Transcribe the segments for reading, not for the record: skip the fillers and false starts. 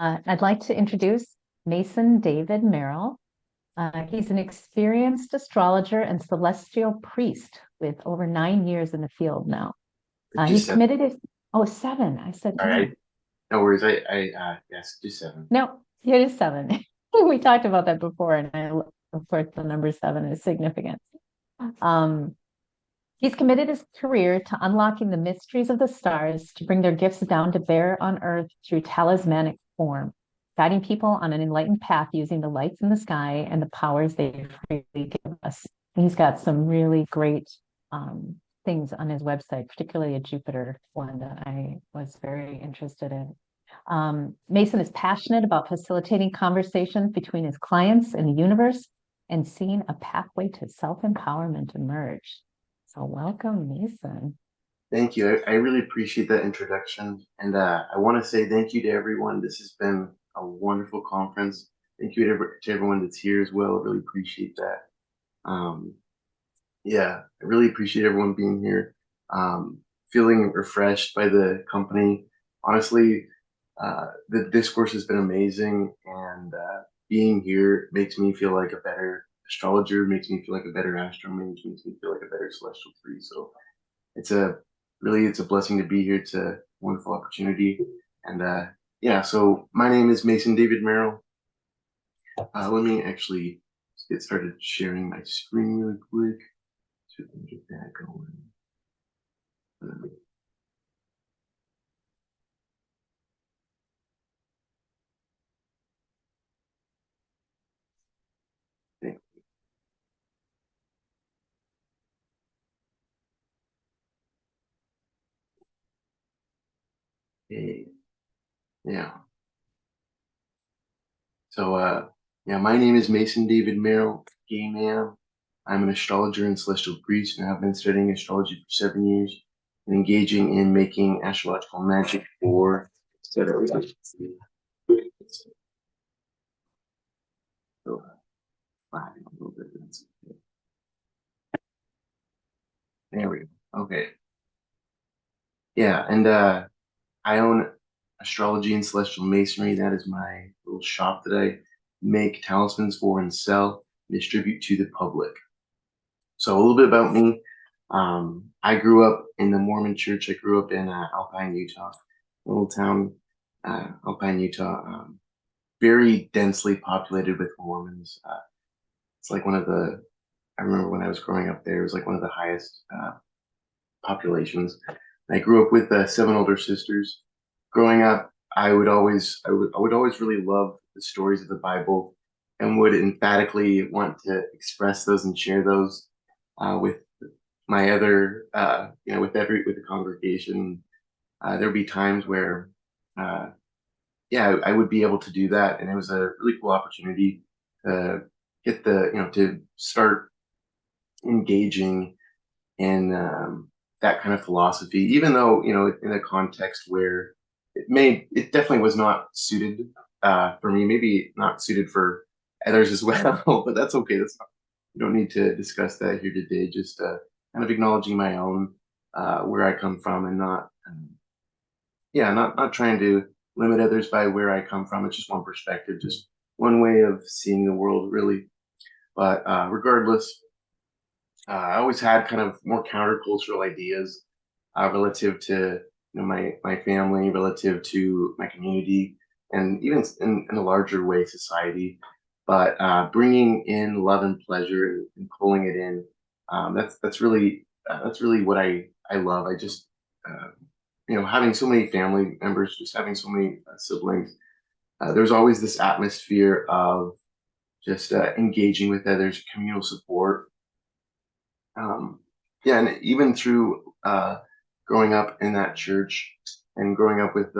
I'd like to introduce Mason David Merrill. He's an experienced astrologer and celestial priest with over 9 years in the field now. He's Just seven. committed his, oh, 7. I said All 9. right. No worries. Yes, just seven. No, it is 7. We talked about that before, and of course, the number 7 is significant. Um, he's committed his career to unlocking the mysteries of the stars to bring their gifts down to bear on Earth through talismanic form, guiding people on an enlightened path using the lights in the sky and the powers they freely give us. And he's got some really great things on his website, particularly a Jupiter one that I was very interested in. Mason is passionate about facilitating conversations between his clients and the universe and seeing a pathway to self-empowerment emerge. So welcome, Mason. Thank you. I really appreciate that introduction. And I want to say thank you to everyone. This has been a wonderful conference. Thank you to everyone that's here as well. I really appreciate that. Yeah, I really appreciate everyone being here. Feeling refreshed by the company. Honestly, the discourse has been amazing, and being here makes me feel like a better astrologer, makes me feel like a better astronomer, makes me feel like a better celestial tree. So it's a it's a blessing to be here. It's a wonderful opportunity. And yeah, so my name is Mason David Merrill. Let me actually get started sharing my screen really quick so we can get that going. Okay. Yeah. So yeah, my name is Mason David Merrill, gay man. I'm an astrologer and celestial priest, and I've been studying astrology for 7 years and engaging in making astrological magic for so, flagging a little bit. There we go. Okay. Yeah, and I own Astrology and Celestial Masonry. That is my little shop that I make talismans for and sell and distribute to the public. So a little bit about me. I grew up in the Mormon church. I grew up in Alpine, Utah, a little town, Alpine, Utah, very densely populated with Mormons. It's like one of the, I remember when I was growing up there, it was like one of the highest populations. I grew up with 7 older sisters. Growing up, I would always really love the stories of the Bible and would emphatically want to express those and share those with my other, with the congregation. There'd be times where, uh, yeah, I would be able to do that, and it was a really cool opportunity to get to start engaging in that kind of philosophy, even though, in a context where it definitely was not suited for me, maybe not suited for others as well, but that's okay. That's not, we don't need to discuss that here today. Just kind of acknowledging my own where I come from and not trying to limit others by where I come from. It's just one perspective, just one way of seeing the world, really. But regardless, I always had kind of more countercultural ideas relative to my family, relative to my community, and even in a larger way, society. But bringing in love and pleasure and pulling it in, that's really what I love. I just having so many family members, just having so many siblings. There's always this atmosphere of just engaging with others, communal support. Yeah, and even through growing up in that church and growing up with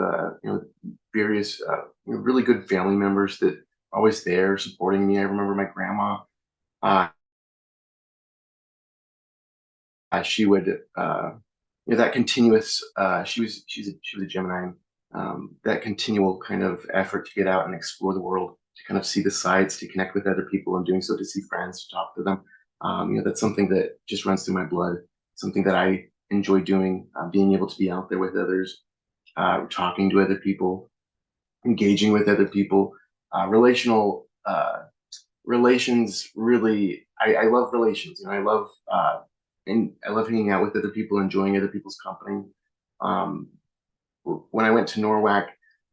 various really good family members that are always there supporting me. I remember my grandma. Uh, she would that continuous. She was a Gemini. That continual kind of effort to get out and explore the world, to kind of see the sights, to connect with other people, and doing so to see friends, to talk to them. That's something that just runs through my blood. Something that I enjoy doing, being able to be out there with others, talking to other people. engaging with other people, relational relations. Really, I love relations, and I love hanging out with other people, enjoying other people's company. Um, when I went to Norwalk,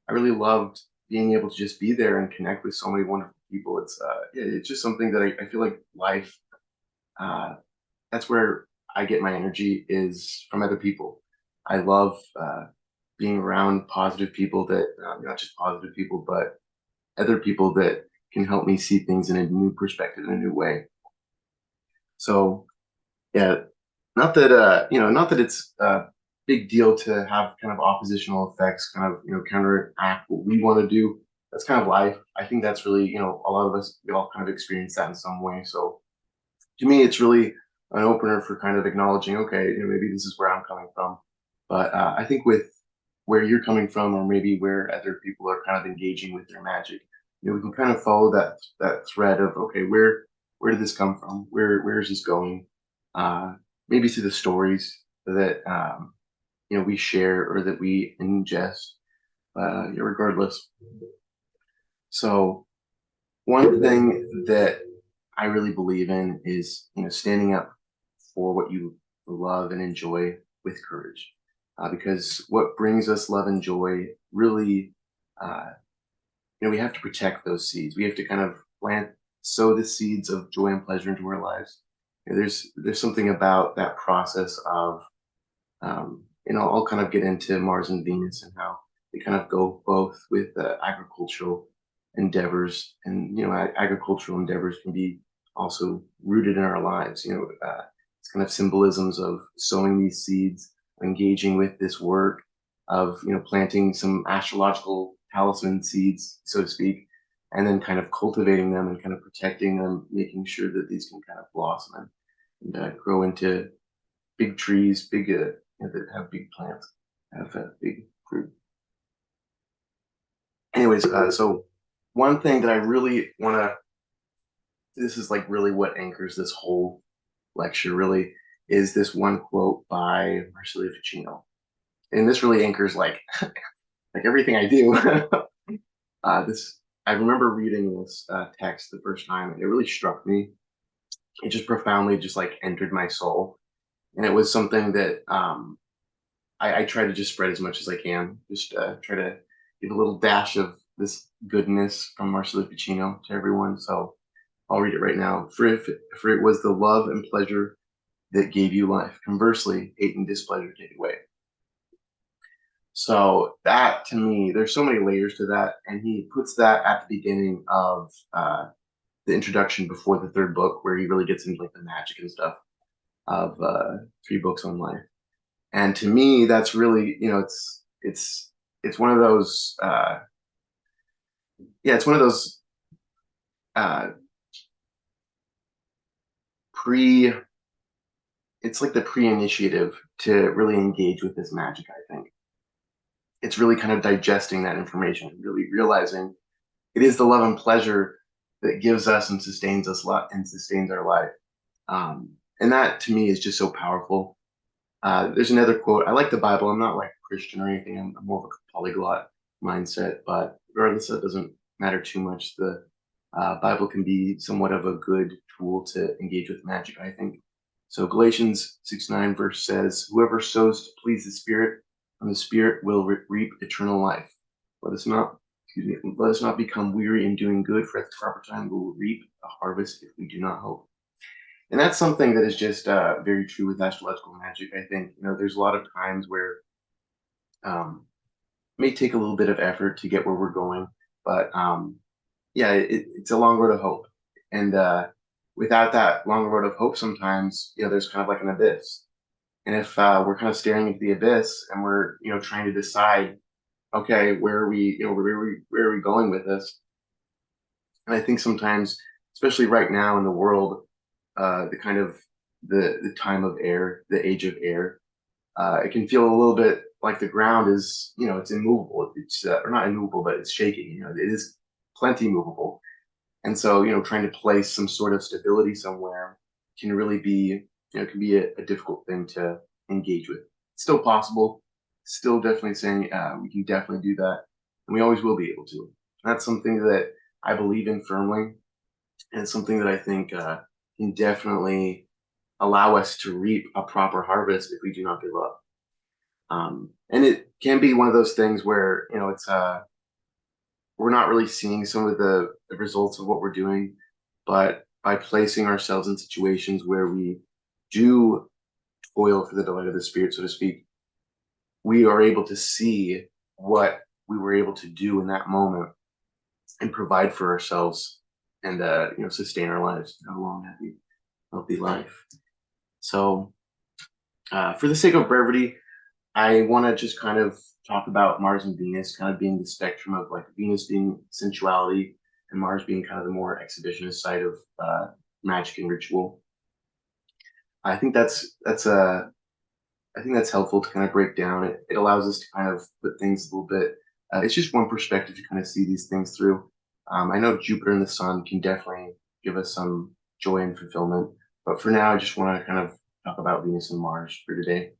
I really loved being able to just be there and connect with so many wonderful people. It's just something that I feel like life. Uh, that's where I get my energy is from other people. I love being around positive people that not just positive people, but other people that can help me see things in a new perspective, in a new way. So yeah, not that it's a big deal to have kind of oppositional effects, kind of, counteract what we want to do. That's kind of life. I think that's really, a lot of us, we all kind of experience that in some way. So to me, it's really an opener for kind of acknowledging, okay, maybe this is where I'm coming from. But I think with where you're coming from, or maybe where other people are kind of engaging with their magic, we can kind of follow that thread of, okay, where did this come from? Where is this going? Uh, Maybe through the stories that we share or that we ingest. Yeah, regardless. So one thing that I really believe in is standing up for what you love and enjoy with courage, because what brings us love and joy really, uh, we have to protect those seeds. We have to kind of sow the seeds of joy and pleasure into our lives. There's something about that process of I'll kind of get into Mars and Venus and how they kind of go both with agricultural endeavors, and agricultural endeavors can be also rooted in our lives. It's kind of symbolisms of sowing these seeds, engaging with this work of planting some astrological talisman seeds, so to speak, and then kind of cultivating them and kind of protecting them, making sure that these can kind of blossom and grow into big trees, big that have big plants, have big fruit. Anyways, so one thing that I really want to, this is like really what anchors this whole lecture, really, is this one quote by Marsilio Ficino, and this really anchors like everything I do. This I remember reading this text the first time, and it really struck me. It just profoundly just like entered my soul, and it was something that I try to just spread as much as I can. Just try to give a little dash of this goodness from Marcelo Ficino to everyone. So I'll read it right now. For it was the love and pleasure that gave you life. Conversely, hate and displeasure take it away. So that to me, there's so many layers to that, and he puts that at the beginning of the introduction before the third book, where he really gets into like the magic and stuff of three books on life. And to me, that's really, it's one of those, it's one of those uh, pre, it's like the pre-initiative to really engage with this magic. I think it's really kind of digesting that information, really realizing it is the love and pleasure that gives us and sustains us and sustains our life. And that to me is just so powerful. There's another quote. I like the Bible. I'm not like a Christian or anything. I'm more of a polyglot mindset, but regardless, that doesn't matter too much. The Bible can be somewhat of a good tool to engage with magic, I think. So Galatians 6:9 verse says, "Whoever sows to please the Spirit, from the Spirit will reap eternal life. Let us not, let us not become weary in doing good, for at the proper time we will reap a harvest if we do not hope." And that's something that is just very true with astrological magic. I think there's a lot of times where it may take a little bit of effort to get where we're going, but it's a long road of hope. And without that long road of hope, sometimes there's kind of like an abyss. And if we're kind of staring into the abyss and we're trying to decide, okay, where are we, where are we going with this? And I think sometimes, especially right now in the world, the kind of the time of air, the age of air, it can feel a little bit like the ground is, it's immovable. It's or not immovable, but it's shaking. It is plenty movable, and so trying to place some sort of stability somewhere can really be, can be a difficult thing to engage with. It's still possible. Still definitely saying we can definitely do that. and we always will be able to. That's something that I believe in firmly, and it's something that I think can definitely allow us to reap a proper harvest if we do not give up. And it can be one of those things where, it's we're not really seeing some of the results of what we're doing, but by placing ourselves in situations where we do toil for the delight of the spirit, so to speak, we are able to see what we were able to do in that moment and provide for ourselves and sustain our lives, have a long, happy, healthy life. So, for the sake of brevity, I want to just kind of talk about Mars and Venus kind of being the spectrum of like Venus being sensuality and Mars being kind of the more exhibitionist side of magic and ritual. I think I think that's helpful to kind of break down. It allows us to kind of put things a little bit. It's just one perspective to kind of see these things through. I know Jupiter and the Sun can definitely give us some joy and fulfillment, but for now, I just want to kind of talk about Venus and Mars for today.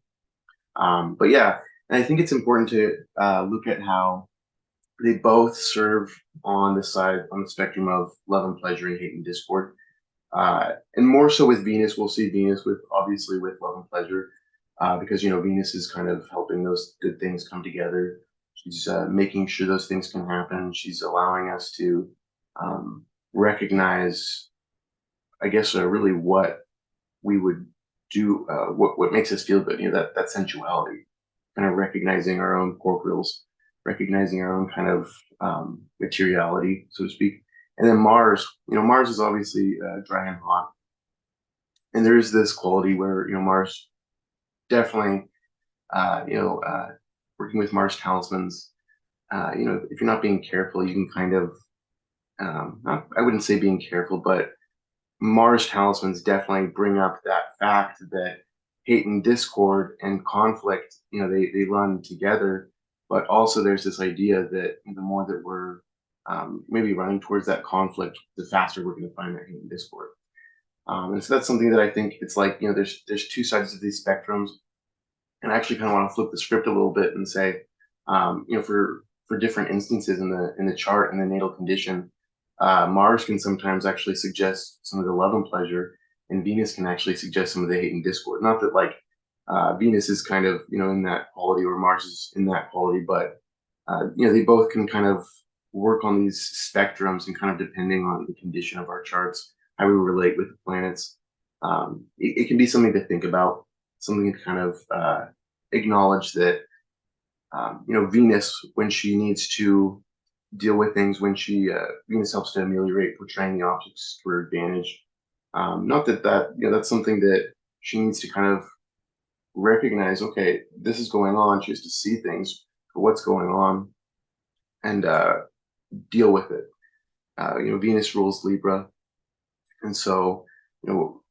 But yeah, and I think it's important to look at how they both serve on the side on the spectrum of love and pleasure and hate and discord. And more so with Venus, we'll see Venus with obviously with love and pleasure, because Venus is kind of helping those good things come together. She's making sure those things can happen. She's allowing us to recognize, I guess, really what we would do, what makes us feel good. That sensuality, kind of recognizing our own corporals, recognizing our own kind of materiality, so to speak. And then Mars, Mars is obviously dry and hot, and there is this quality where Mars definitely, uh, you know, uh, working with Mars talismans. If you're not being careful, you can kind of, I wouldn't say being careful, but Mars talismans definitely bring up that fact that hate and discord and conflict, they run together. But also there's this idea that the more that we're maybe running towards that conflict, the faster we're going to find that hate and discord. And so that's something that I think it's like, there's two sides of these spectrums, and I actually kind of want to flip the script a little bit and say, for different instances in the chart and the natal condition, Mars can sometimes actually suggest some of the love and pleasure, and Venus can actually suggest some of the hate and discord. Not that like Venus is kind of in that quality, or Mars is in that quality, but they both can kind of work on these spectrums, and kind of depending on the condition of our charts, how we relate with the planets. It can be something to think about, something to kind of acknowledge that Venus, when she needs to deal with things, when she Venus helps to ameliorate portraying the objects to her advantage. Not that that's something that she needs to kind of recognize. Okay, this is going on. She has to see things for what's going on and deal with it. Venus rules Libra, and so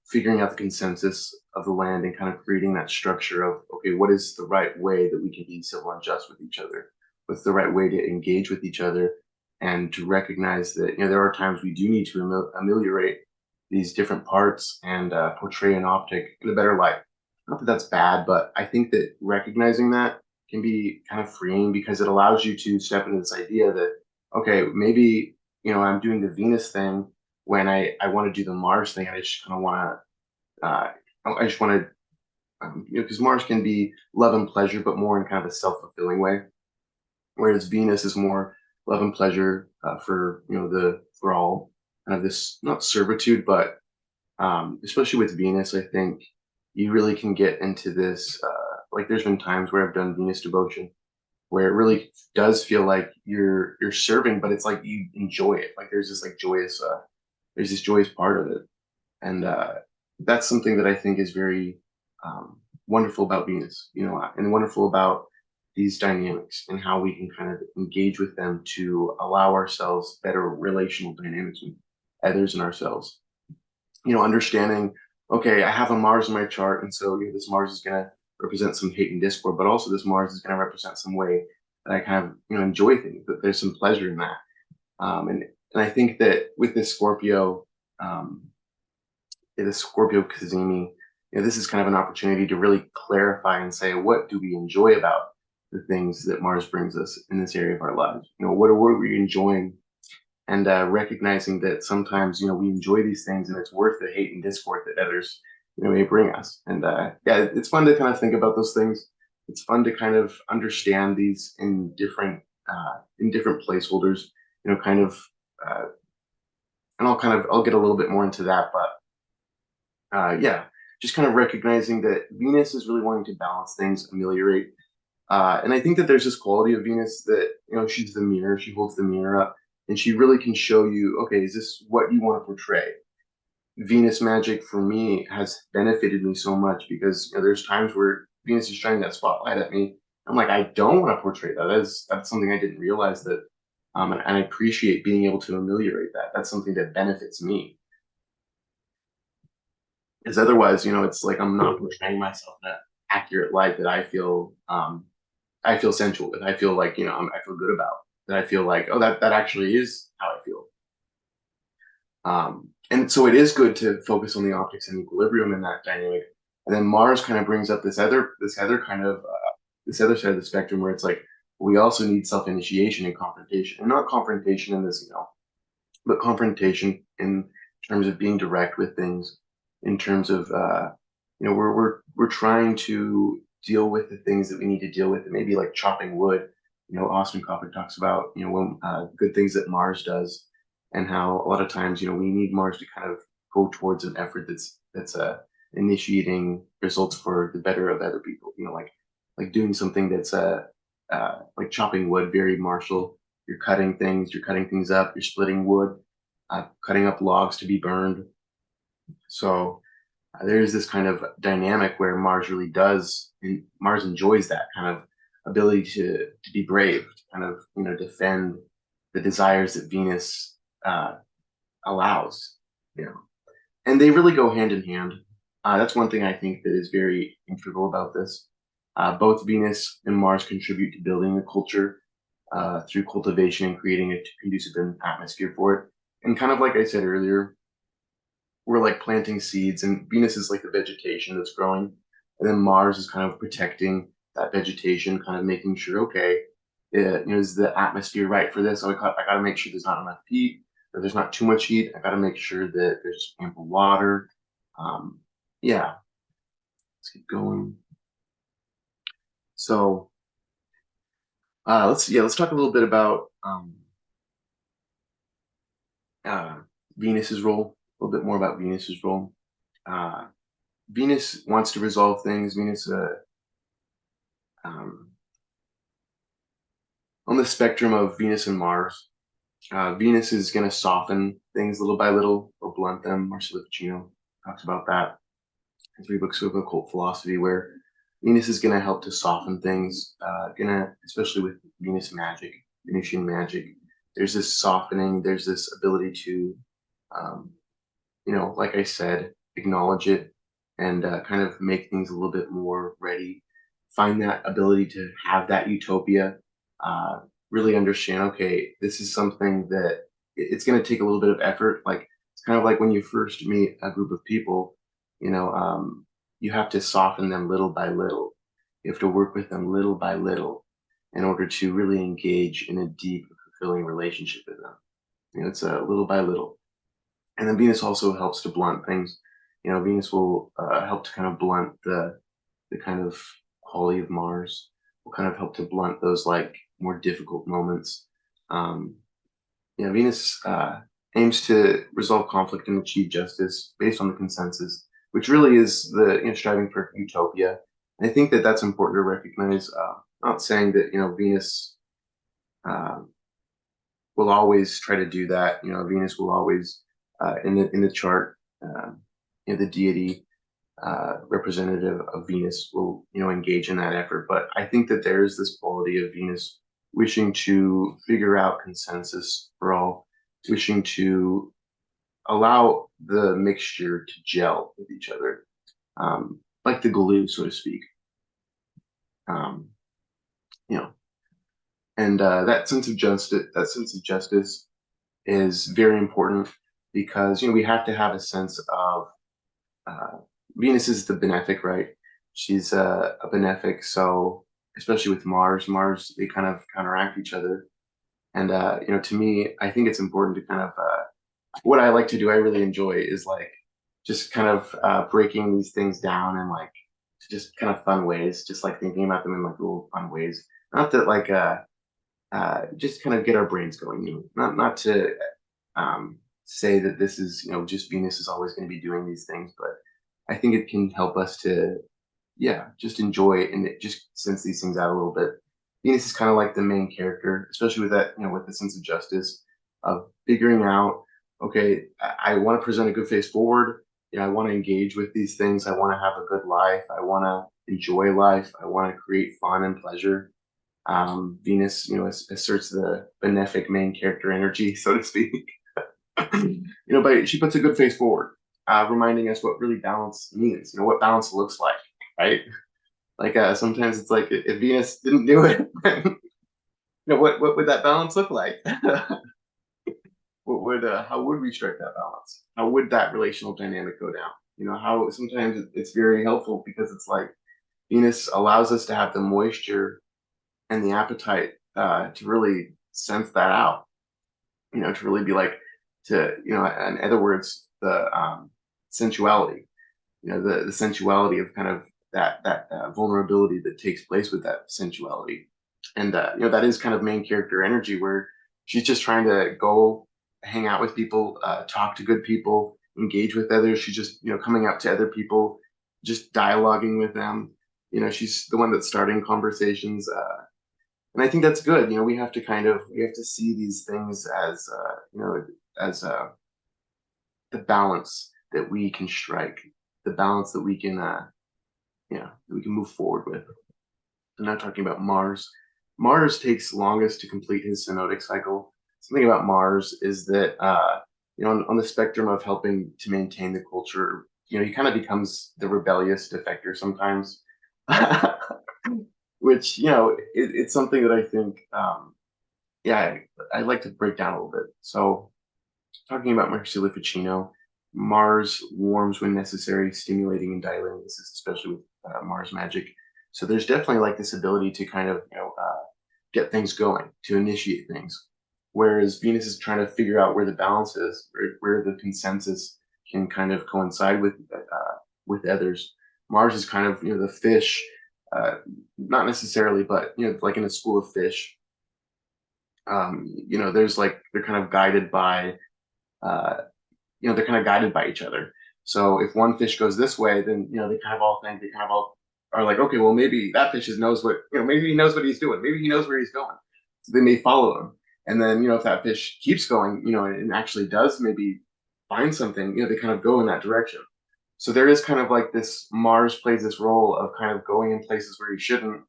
figuring out the consensus of the land and kind of creating that structure of, okay, what is the right way that we can be civil and just with each other? What's the right way to engage with each other, and to recognize that there are times we do need to ameliorate these different parts and portray an optic in a better light. Not that that's bad, but I think that recognizing that can be kind of freeing, because it allows you to step into this idea that, okay, maybe I'm doing the Venus thing when I want to do the Mars thing. I just kind of want to, I just want to, because Mars can be love and pleasure, but more in kind of a self-fulfilling way, whereas Venus is more love and pleasure for for all, kind of this, not servitude, but especially with Venus, I think you really can get into this. Like there's been times where I've done Venus devotion where it really does feel like you're serving, but it's like you enjoy it. Like there's this like joyous there's this joyous part of it, and that's something that I think is very wonderful about Venus, and wonderful about these dynamics and how we can kind of engage with them to allow ourselves better relational dynamics with others and ourselves. Understanding, okay, I have a Mars in my chart, and so this Mars is going to represent some hate and discord, but also this Mars is going to represent some way that I kind of enjoy things, that there's some pleasure in that. And I think that with this Scorpio, um, the Scorpio Cazimi, this is kind of an opportunity to really clarify and say, what do we enjoy about the things that Mars brings us in this area of our lives. What are we enjoying? And recognizing that sometimes, we enjoy these things and it's worth the hate and discord that others, may bring us. And yeah, it's fun to kind of think about those things. It's fun to kind of understand these in different placeholders, kind of, uh, and I'll get a little bit more into that, but yeah, just kind of recognizing that Venus is really wanting to balance things, ameliorate. And I think that there's this quality of Venus that, she's the mirror, she holds the mirror up, and she really can show you, okay, is this what you want to portray? Venus magic for me has benefited me so much because there's times where Venus is shining that spotlight at me. I'm like, I don't want to portray that. That's something I didn't realize that, and I appreciate being able to ameliorate that. That's something that benefits me. Because otherwise, it's like I'm not portraying myself in an accurate light that I feel sensual with. I feel like, I feel good about. That I feel like, oh, that actually is how I feel. And so it is good to focus on the optics and equilibrium in that dynamic. And then Mars kind of brings up this other side of the spectrum where it's like we also need self-initiation and confrontation, and not confrontation in this, but confrontation in terms of being direct with things, in terms of we're trying to deal with the things that we need to deal with. It may be like chopping wood. Austin Coppock talks about when good things that Mars does, and how a lot of times we need Mars to kind of go towards an effort that's initiating results for the better of other people. Like doing something that's like chopping wood, very martial. You're cutting things up, you're splitting wood, cutting up logs to be burned. So there's this kind of dynamic where Mars really does, and Mars enjoys that kind of ability to be brave, to kind of defend the desires that Venus allows, and they really go hand in hand. That's one thing I think that is very integral about this. Both Venus and Mars contribute to building a culture through cultivation and creating a conducive atmosphere for it. And kind of like I said earlier, we're like planting seeds, and Venus is like the vegetation that's growing, and then Mars is kind of protecting that vegetation, kind of making sure, okay, is the atmosphere right for this? So I got to make sure there's not enough heat, or there's not too much heat. I got to make sure that there's ample water. Yeah, let's keep going. So let's talk a little bit about Venus's role, a little bit more about Venus's role. Uh, Venus wants to resolve things. Venus, um, on the spectrum of Venus and Mars, Venus is going to soften things little by little or blunt them. Marcelo Ficino talks about that in 3 books of occult philosophy, where Venus is going to help to soften things. Especially with Venus magic, Venusian magic, there's this softening. There's this ability to, um, like I said, acknowledge it and kind of make things a little bit more ready. Find that ability to have that utopia. Really understand, okay, this is something that it's going to take a little bit of effort. Like it's kind of like when you first meet a group of people, you have to soften them little by little. You have to work with them little by little in order to really engage in a deep, fulfilling relationship with them. It's a little by little. And then Venus also helps to blunt things. Venus will help to kind of blunt the kind of quality of Mars. Will kind of help to blunt those like more difficult moments. Venus aims to resolve conflict and achieve justice based on the consensus, which really is the striving for utopia. And I think that that's important to recognize. Not saying that Venus uh, will always try to do that. Venus will always in the chart, the deity representative of Venus will engage in that effort. But I think that there is this quality of Venus wishing to figure out consensus for all, wishing to allow the mixture to gel with each other, like the glue, so to speak. Um, you know, and that sense of justice is very important because we have to have a sense of uh, Venus is the benefic, right? She's a benefic, so especially with Mars. Mars, they kind of counteract each other. And to me, I think it's important to kind of what I like to do, I really enjoy is like just kind of breaking these things down and like just kind of fun ways, just like thinking about them in like little fun ways. Not that like just kind of get our brains going, not to say that this is, just Venus is always going to be doing these things, but I think it can help us to, yeah, just enjoy it and just sense these things out a little bit. Venus is kind of like the main character, especially with that, with the sense of justice of figuring out, okay, I want to present a good face forward. I want to engage with these things. I want to have a good life. I want to enjoy life. I want to create fun and pleasure. Venus, asserts the benefic main character energy, so to speak. But she puts a good face forward, reminding us what really balance means, what balance looks like, right? Like sometimes it's like if Venus didn't do it, what would that balance look like? What would how would we strike that balance? How would that relational dynamic go down? How sometimes it's very helpful because it's like Venus allows us to have the moisture and the appetite to really sense that out. To really be like in other words, the sensuality. The sensuality of kind of that vulnerability that takes place with that sensuality, and that is kind of main character energy where she's just trying to go hang out with people, talk to good people, engage with others. She's just coming out to other people, just dialoguing with them. She's the one that's starting conversations, and I think that's good. We have to see these things as as the balance that we can strike, the balance that we can that we can move forward with. I'm not talking about Mars. Mars takes longest to complete his synodic cycle. Something about Mars is that on the spectrum of helping to maintain the culture, he kind of becomes the rebellious defector sometimes, which it's something that I think yeah I like to break down a little bit. So talking about Marcelo Ficino, Mars warms when necessary, stimulating and dilating. This is especially with Mars magic. So there's definitely like this ability to kind of get things going, to initiate things. Whereas Venus is trying to figure out where the balance is, where the consensus can kind of coincide with others. Mars is kind of the fish, not necessarily, but like in a school of fish. There's like they're kind of guided by uh, they're kind of guided by each other. So if one fish goes this way, then they kind of all are like, okay, well maybe that fish knows what maybe he knows what he's doing, maybe he knows where he's going, so they may follow him. And then if that fish keeps going, and actually does maybe find something, they kind of go in that direction. So there is kind of like this Mars plays this role of kind of going in places where he shouldn't,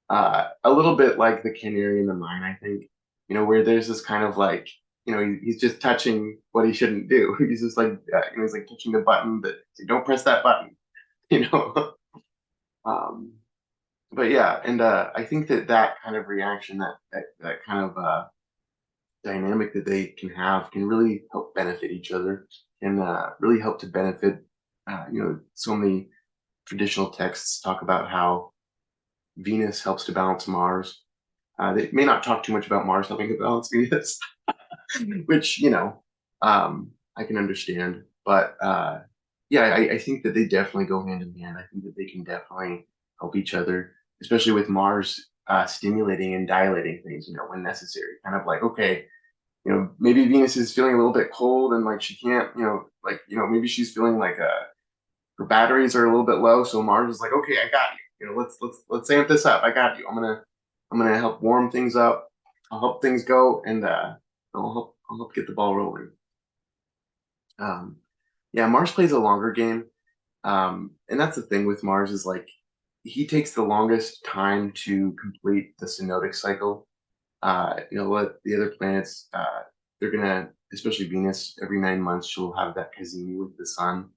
a little bit like the canary in the mine, I think, where there's this kind of like, he's just touching what he shouldn't do. He's just like, he's like touching the button that don't press that button, you know. um, but yeah, and I think that kind of reaction, that kind of dynamic that they can have, can really help benefit each other, and really help to benefit. So many traditional texts talk about how Venus helps to balance Mars. They may not talk too much about Mars helping to balance Venus, which I can understand. But yeah, I think that they definitely go hand in hand. I think that they can definitely help each other, especially with Mars stimulating and dilating things, when necessary. Kind of like, okay, maybe Venus is feeling a little bit cold and like she can't, like, maybe she's feeling like her batteries are a little bit low. So Mars is like, okay, I got you. Let's amp this up. I got you. I'm gonna help warm things up. I'll help things go, and I'll help get the ball rolling. Um, yeah, Mars plays a longer game, and that's the thing with Mars is like he takes the longest time to complete the synodic cycle. What the other planets, they're gonna, especially Venus, every 9 months she'll have that cazimi with the sun.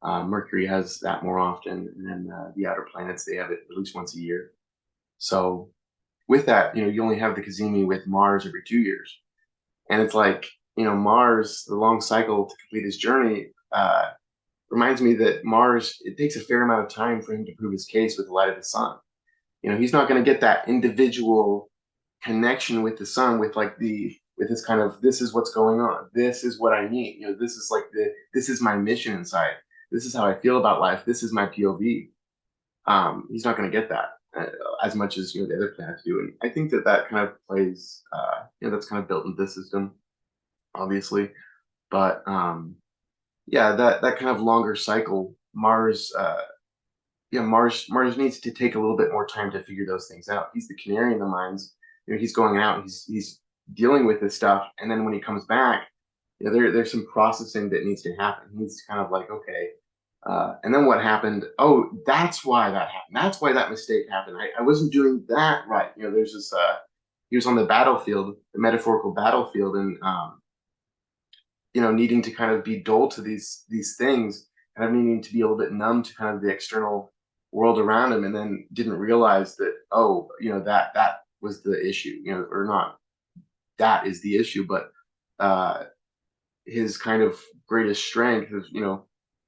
Mercury has that more often, and then the outer planets they have it at least once a year. So with that, you only have the cazimi with Mars every 2 years, and it's like Mars, the long cycle to complete his journey, reminds me that Mars it takes a fair amount of time for him to prove his case with the light of the sun. he's not going to get that individual connection with the sun, with like with this kind of, this is what's going on, this is what I need, this is like this is my mission inside, this is how I feel about life, this is my POV. He's not going to get that as much as the other planets do, and I think that kind of plays, that's kind of built into the system, obviously. But yeah, that kind of longer cycle, Mars, Mars needs to take a little bit more time to figure those things out. He's the canary in the mines. He's going out, he's dealing with this stuff, and then when he comes back, there's some processing that needs to happen. He's kind of like, okay, and then what happened? Oh, that's why that happened. That's why that mistake happened. I wasn't doing that right. There's this. He was on the battlefield, the metaphorical battlefield, and needing to kind of be dull to these things, kind of needing to be a little bit numb to kind of the external world around him, and then didn't realize that, oh, that was the issue, or not that is the issue, but uh, his kind of greatest strength of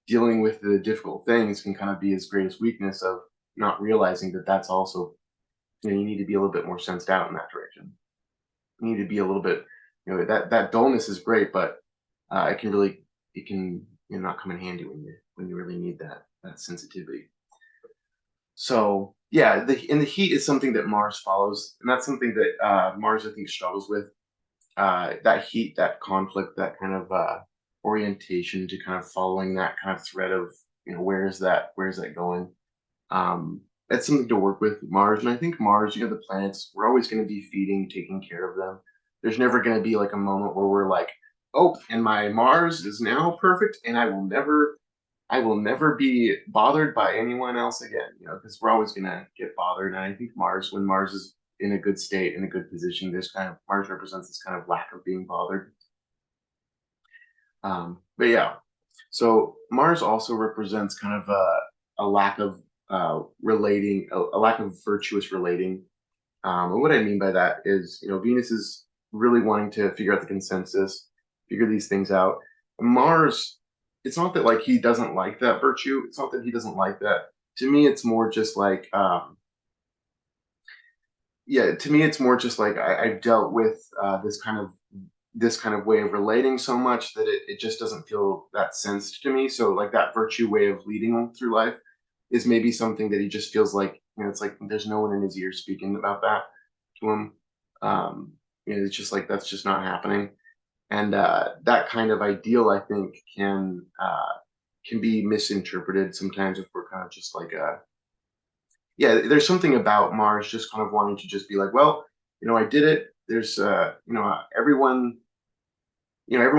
dealing with the difficult things can kind of be his greatest weakness of not realizing that that's also, you need to be a little bit more sensed out in that direction. You need to be a little bit, that dullness is great, but it can not come in handy when you really need that sensitivity. So yeah, the heat is something that Mars follows, and that's something that Mars, I think, struggles with. That heat, that conflict, that kind of orientation to kind of following that kind of thread of where's that going. That's something to work with Mars, and I think Mars, the planets, we're always going to be feeding, taking care of them. There's never going to be like a moment where we're like, oh, and my Mars is now perfect, and I will never be bothered by anyone else again, because we're always going to get bothered. And I think Mars, when Mars is in a good state, in a good position, this kind of Mars represents this kind of lack of being bothered. But yeah, so Mars also represents kind of a lack of relating, a lack of virtuous relating. And what I mean by that is, Venus is really wanting to figure out the consensus, figure these things out. Mars, it's not that like he doesn't like that virtue. It's not that he doesn't like that. To me, it's more just like, yeah, to me, it's more just like I've dealt with this kind of way of relating so much that it just doesn't feel that sensed to me. So like that virtue way of leading through life is maybe something that he just feels like, it's like there's no one in his ear speaking about that to him. It's just like that's just not happening. And that kind of ideal, I think, can be misinterpreted sometimes if we're kind of just like yeah, there's something about Mars just kind of wanting to just be like, well, I did it. There's everyone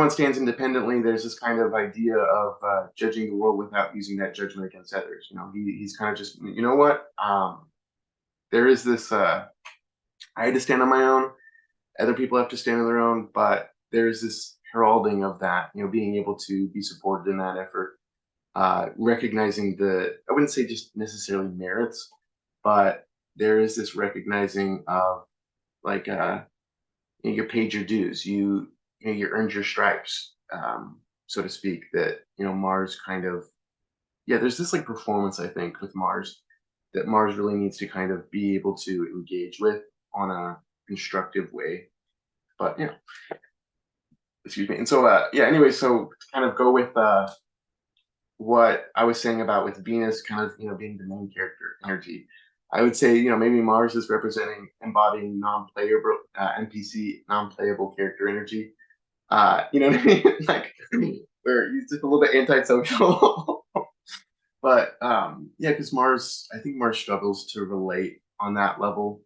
stands independently. There's this kind of idea of judging the world without using that judgment against others. He's kind of just, what? There is this, I had to stand on my own. Other people have to stand on their own, but there's this heralding of that, being able to be supported in that effort, recognizing I wouldn't say just necessarily merits, but there is this recognizing of like, you paid your dues, you earned your stripes, so to speak. That Mars kind of, yeah. There's this like performance, I think, with Mars that Mars really needs to kind of be able to engage with on a constructive way. But excuse me. And so yeah. Anyway, so to kind of go with what I was saying about with Venus, kind of being the main character energy. I would say, maybe Mars is embodying non-playable NPC, non-playable character energy. You know what I mean? Like where he's just a little bit antisocial. But yeah, because I think Mars struggles to relate on that level.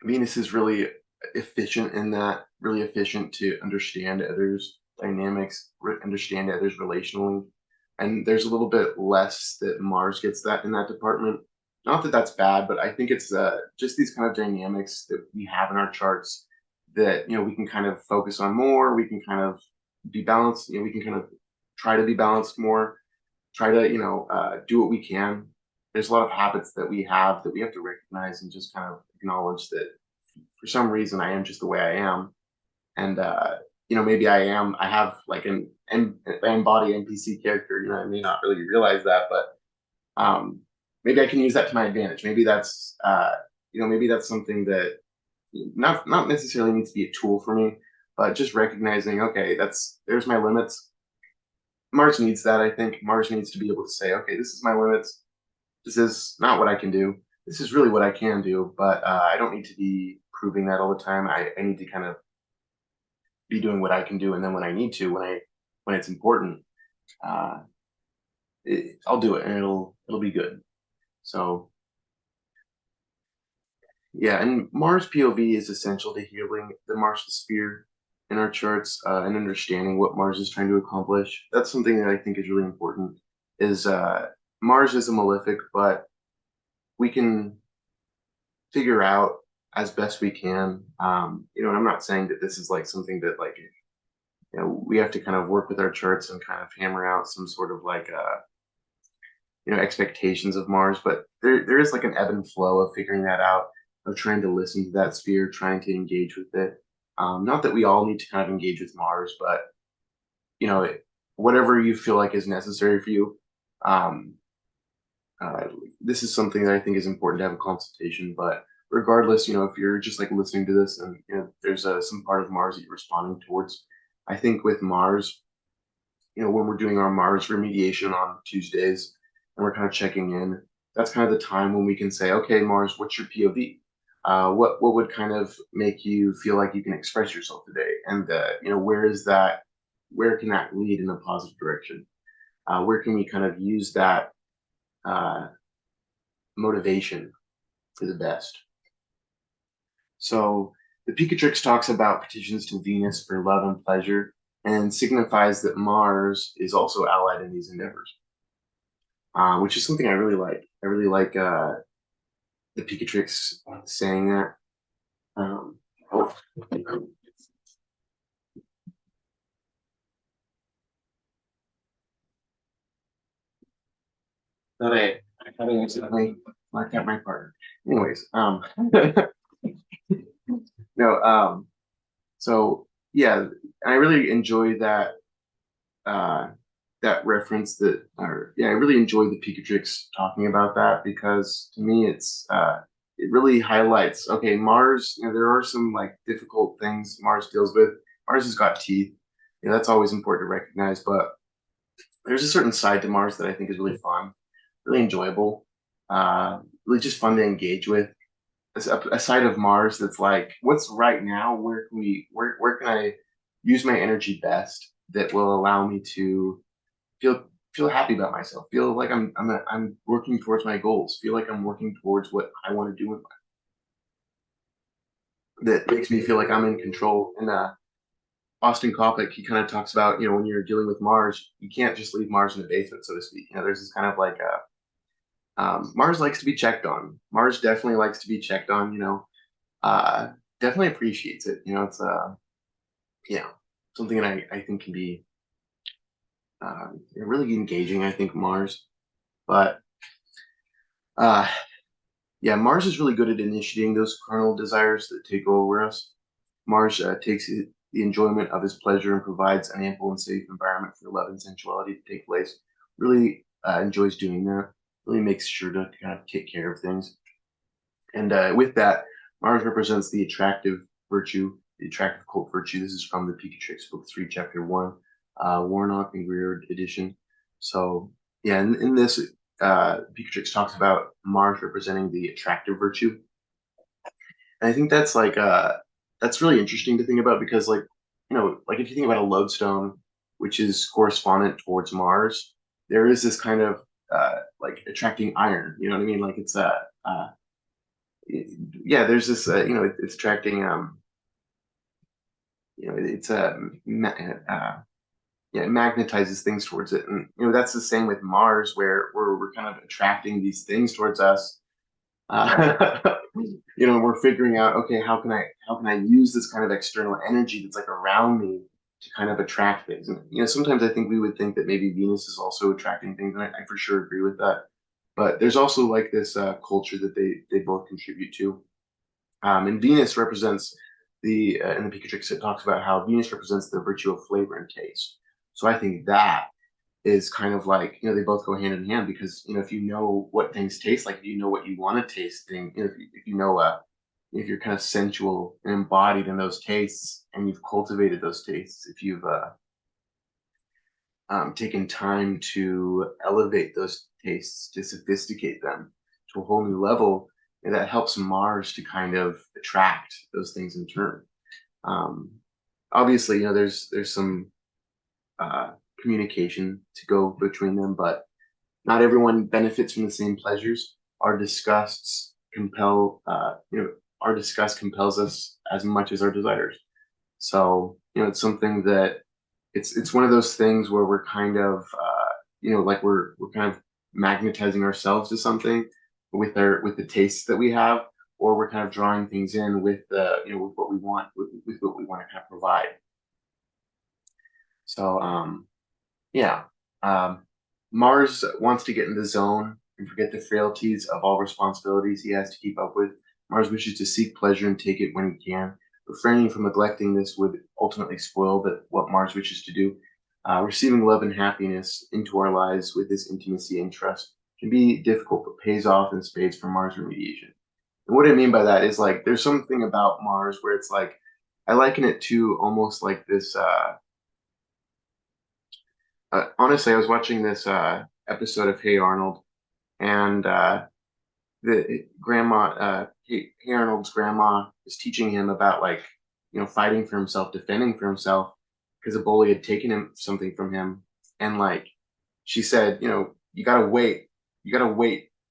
Venus is really efficient in that, really efficient to understand others' dynamics, understand others relationally. And there's a little bit less that Mars gets that in that department. Not that that's bad, but I think it's just these kind of dynamics that we have in our charts that we can kind of focus on more. We can kind of be balanced. We can kind of try to be balanced more. Try to do what we can. There's a lot of habits that we have to recognize and just kind of acknowledge that for some reason I am just the way I am, and maybe I have like I embody NPC character. I may not really realize that, but maybe I can use that to my advantage. Maybe that's maybe that's something that not necessarily needs to be a tool for me, but just recognizing, okay, there's my limits. Mars needs that, I think. Mars needs to be able to say, okay, this is my limits. This is not what I can do. This is really what I can do, but I don't need to be proving that all the time. I need to kind of be doing what I can do, and then when I need to, when it's important, uh, I'll do it, and it'll be good. So yeah, and Mars POV is essential to healing the Martial sphere in our charts and understanding what Mars is trying to accomplish. That's something that I think is really important. Is Mars is a malefic, but we can figure out as best we can. And I'm not saying that this is like something that like we have to kind of work with our charts and kind of hammer out some sort of like expectations of Mars, but there is like an ebb and flow of figuring that out, of trying to listen to that sphere, trying to engage with it. Not that we all need to kind of engage with Mars, but whatever you feel like is necessary for you. Um, this is something that I think is important to have a consultation. But regardless, if you're just like listening to this and there's some part of Mars that you're responding towards, I think with Mars, when we're doing our Mars remediation on Tuesdays and we're kind of checking in, that's kind of the time when we can say, okay, Mars, what's your POV? What would kind of make you feel like you can express yourself today? And where can that lead in a positive direction? Where can we kind of use that motivation for the best? So the Picatrix talks about petitions to Venus for love and pleasure, and signifies that Mars is also allied in these endeavors, which is something I really like. I really like the Picatrix saying that. Oh, I thought I accidentally marked out my partner. Anyways, no, so yeah, I really enjoy uh, that reference I really enjoy the Picatrix talking about that, because to me it really highlights, okay, Mars, there are some like difficult things Mars deals with. Mars has got teeth. That's always important to recognize, but there's a certain side to Mars that I think is really fun, really enjoyable, really just fun to engage with. A side of Mars that's like, what's right now? Where can I use my energy best that will allow me to feel feel happy about myself, feel like I'm working towards my goals, feel like I'm working towards what I want to do with that makes me feel like I'm in control. And Austin Coppock, he kind of talks about, when you're dealing with Mars, you can't just leave Mars in the basement, so to speak. There's this kind of like Mars likes to be checked on. Mars definitely likes to be checked on. Uh, Definitely appreciates it. It's yeah, something that I think can be really engaging. I think Mars, but uh, yeah, Mars is really good at initiating those carnal desires that take over us. Mars takes the enjoyment of his pleasure and provides an ample and safe environment for love and sensuality to take place. Really enjoys doing that. Really makes sure to kind of take care of things. And with that, Mars represents the attractive virtue, the attractive cult virtue. This is from the Picatrix, Book 3, Chapter 1, Warnock and Greer edition. So, yeah, in this, Picatrix talks about Mars representing the attractive virtue. And I think that's really interesting to think about, because like if you think about a lodestone, which is correspondent towards Mars, there is this kind of like attracting iron. You know what I mean? Like it's yeah, there's this it's attracting it's yeah, it magnetizes things towards it. And that's the same with Mars, where we're kind of attracting these things towards us. We're figuring out, okay, how can I use this kind of external energy that's like around me to kind of attract things. And sometimes I think we would think that maybe Venus is also attracting things, and I for sure agree with that. But there's also like this culture that they both contribute to. And Venus represents in the Picatrix, it talks about how Venus represents the virtue of flavor and taste. So I think that is kind of like, they both go hand in hand because, if you know what things taste like, you know what you want to taste, if you know, if you're kind of sensual and embodied in those tastes and you've cultivated those tastes, if you've taken time to elevate those tastes, to sophisticate them to a whole new level, and that helps Mars to kind of attract those things in turn. Um, Obviously, there's some uh, communication to go between them, but not everyone benefits from the same pleasures. Our disgusts compel, our disgust compels us as much as our desires. So, it's something that it's one of those things where we're kind of, like we're kind of magnetizing ourselves to something with the tastes that we have, or we're kind of drawing things in with with what we want, with what we want to kind of provide. So, yeah. Um, Mars wants to get in the zone and forget the frailties of all responsibilities he has to keep up with. Mars wishes to seek pleasure and take it when he can. Refraining from neglecting this would ultimately spoil what Mars wishes to do. Receiving love and happiness into our lives with this intimacy and trust can be difficult, but pays off in spades for Mars remediation. And what I mean by that is like there's something about Mars where it's like I liken it to almost like this. Honestly, I was watching this episode of Hey Arnold, and Hey Arnold's grandma was teaching him about like, fighting for himself, defending for himself, because a bully had taken him something from him, and like she said, you gotta wait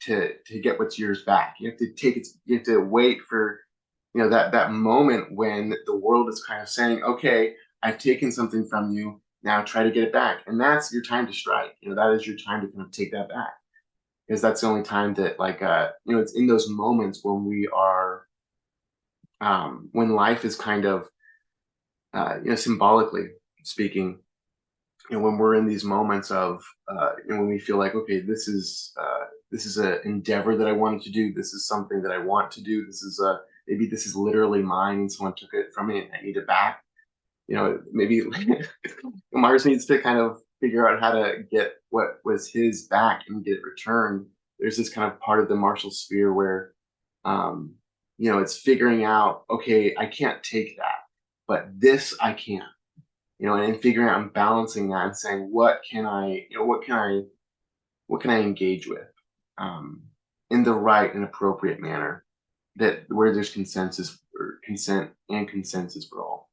to get what's yours back. You have to take it, you have to wait for that moment when the world is kind of saying, okay, I've taken something from you, now try to get it back, and that's your time to strike. That is your time to kind of take that back, because that's the only time that like it's in those moments when we are when life is kind of symbolically speaking, when we're in these moments of when we feel like, okay, this is an endeavor that I wanted to do, this is something that I want to do, this is maybe this is literally mine and someone took it from me and I need it back. Maybe Mars needs to kind of figure out how to get what was his back and get it returned. There's this kind of part of the Marshall sphere where um it's figuring out, okay, I can't take that, but this I can. And figuring out and balancing that and saying, what can I, what can I engage with, um, in the right and appropriate manner, that where there's consensus or consent and consensus for all.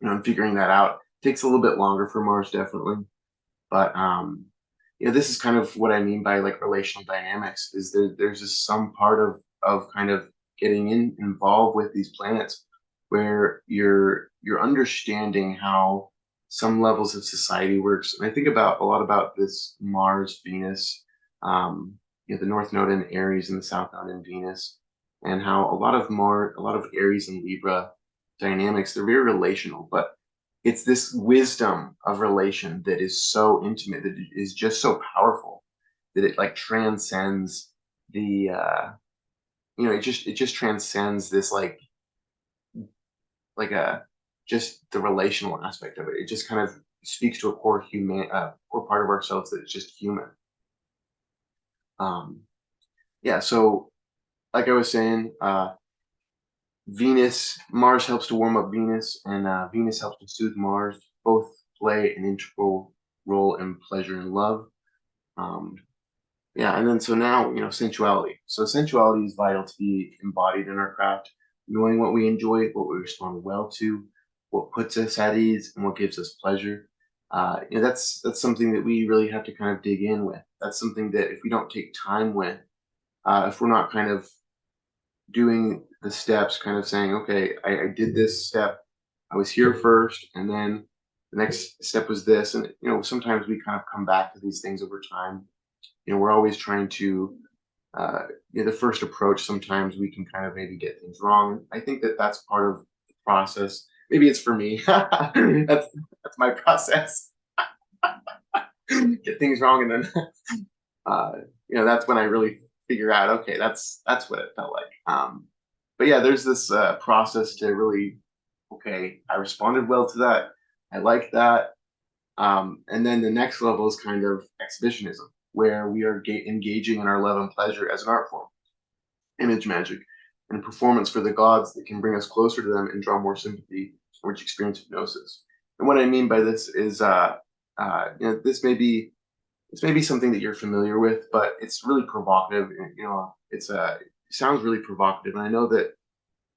And figuring that out takes a little bit longer for Mars, definitely. But this is kind of what I mean by like relational dynamics. Is there's just some part of kind of getting involved with these planets where you're understanding how some levels of society works. And I think about a lot about this Mars, Venus, the North Node in Aries and the South Node in Venus, and how a lot of Aries and Libra dynamics, they're very relational, but it's this wisdom of relation that is so intimate, that is just so powerful, that it like transcends the it just transcends this like a just the relational aspect of it. It just kind of speaks to a core part of ourselves that is just human. um yeah, so like I was saying, Mars helps to warm up Venus, and Venus helps to soothe Mars. Both play an integral role in pleasure and love. Um, yeah, and then so now, sensuality. So sensuality is vital to be embodied in our craft, knowing what we enjoy, what we respond well to, what puts us at ease, and what gives us pleasure. That's something that we really have to kind of dig in with. That's something that if we don't take time with, if we're not kind of doing the steps, kind of saying, okay, I did this step, I was here first, and then the next step was this. And, sometimes we kind of come back to these things over time. We're always trying to, uh, the first approach, sometimes we can kind of maybe get things wrong. I think that that's part of the process. Maybe it's for me. That's my process. Get things wrong, and then, uh, that's when I really figure out, okay, that's what it felt like. But yeah, there's this process to really, okay, I responded well to that. I like that. And then the next level is kind of exhibitionism, where we are engaging in our love and pleasure as an art form, image magic, and performance for the gods that can bring us closer to them and draw more sympathy, which experience hypnosis. And what I mean by this is, this may be something that you're familiar with, but it's really provocative. It sounds really provocative, and I know that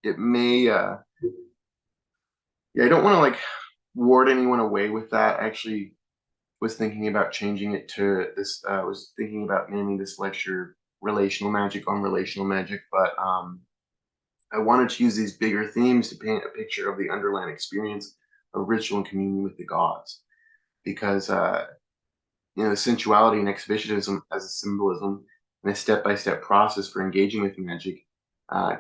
it may. Yeah, I don't want to like ward anyone away with that. I actually was thinking about changing it to this. Was thinking about naming this lecture "Relational Magic on Relational Magic," but I wanted to use these bigger themes to paint a picture of the underlying experience of ritual and communion with the gods, because sensuality and exhibitionism as a symbolism and a step-by-step process for engaging with magic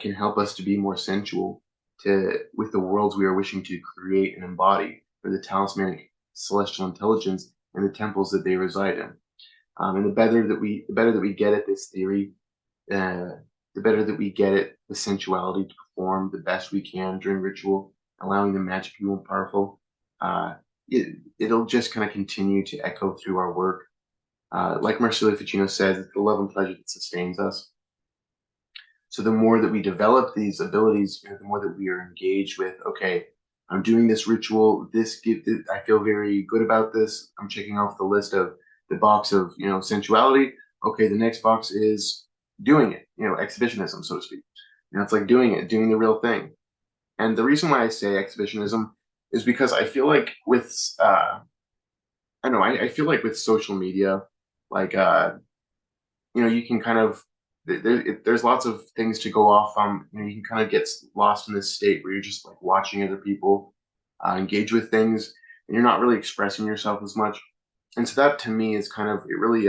can help us to be more sensual to with the worlds we are wishing to create and embody for the talismanic celestial intelligence and the temples that they reside in. And the better that we get at this theory, uh, the better that we get at the sensuality to perform the best we can during ritual, allowing the magic to be more powerful. Uh, it'll just kind of continue to echo through our work. Like Marsilio Ficino says, it's the love and pleasure that sustains us. So the more that we develop these abilities, the more that we are engaged with, okay, I'm doing this ritual. I feel very good about this. I'm checking off the list of the box of, sensuality. Okay, the next box is doing it, exhibitionism, so to speak. It's like doing it, doing the real thing. And the reason why I say exhibitionism is because I feel like I don't know, I feel like with social media, like, you can kind of there's lots of things to go off on. You can kind of get lost in this state where you're just like watching other people engage with things, and you're not really expressing yourself as much. And so that to me is kind of it really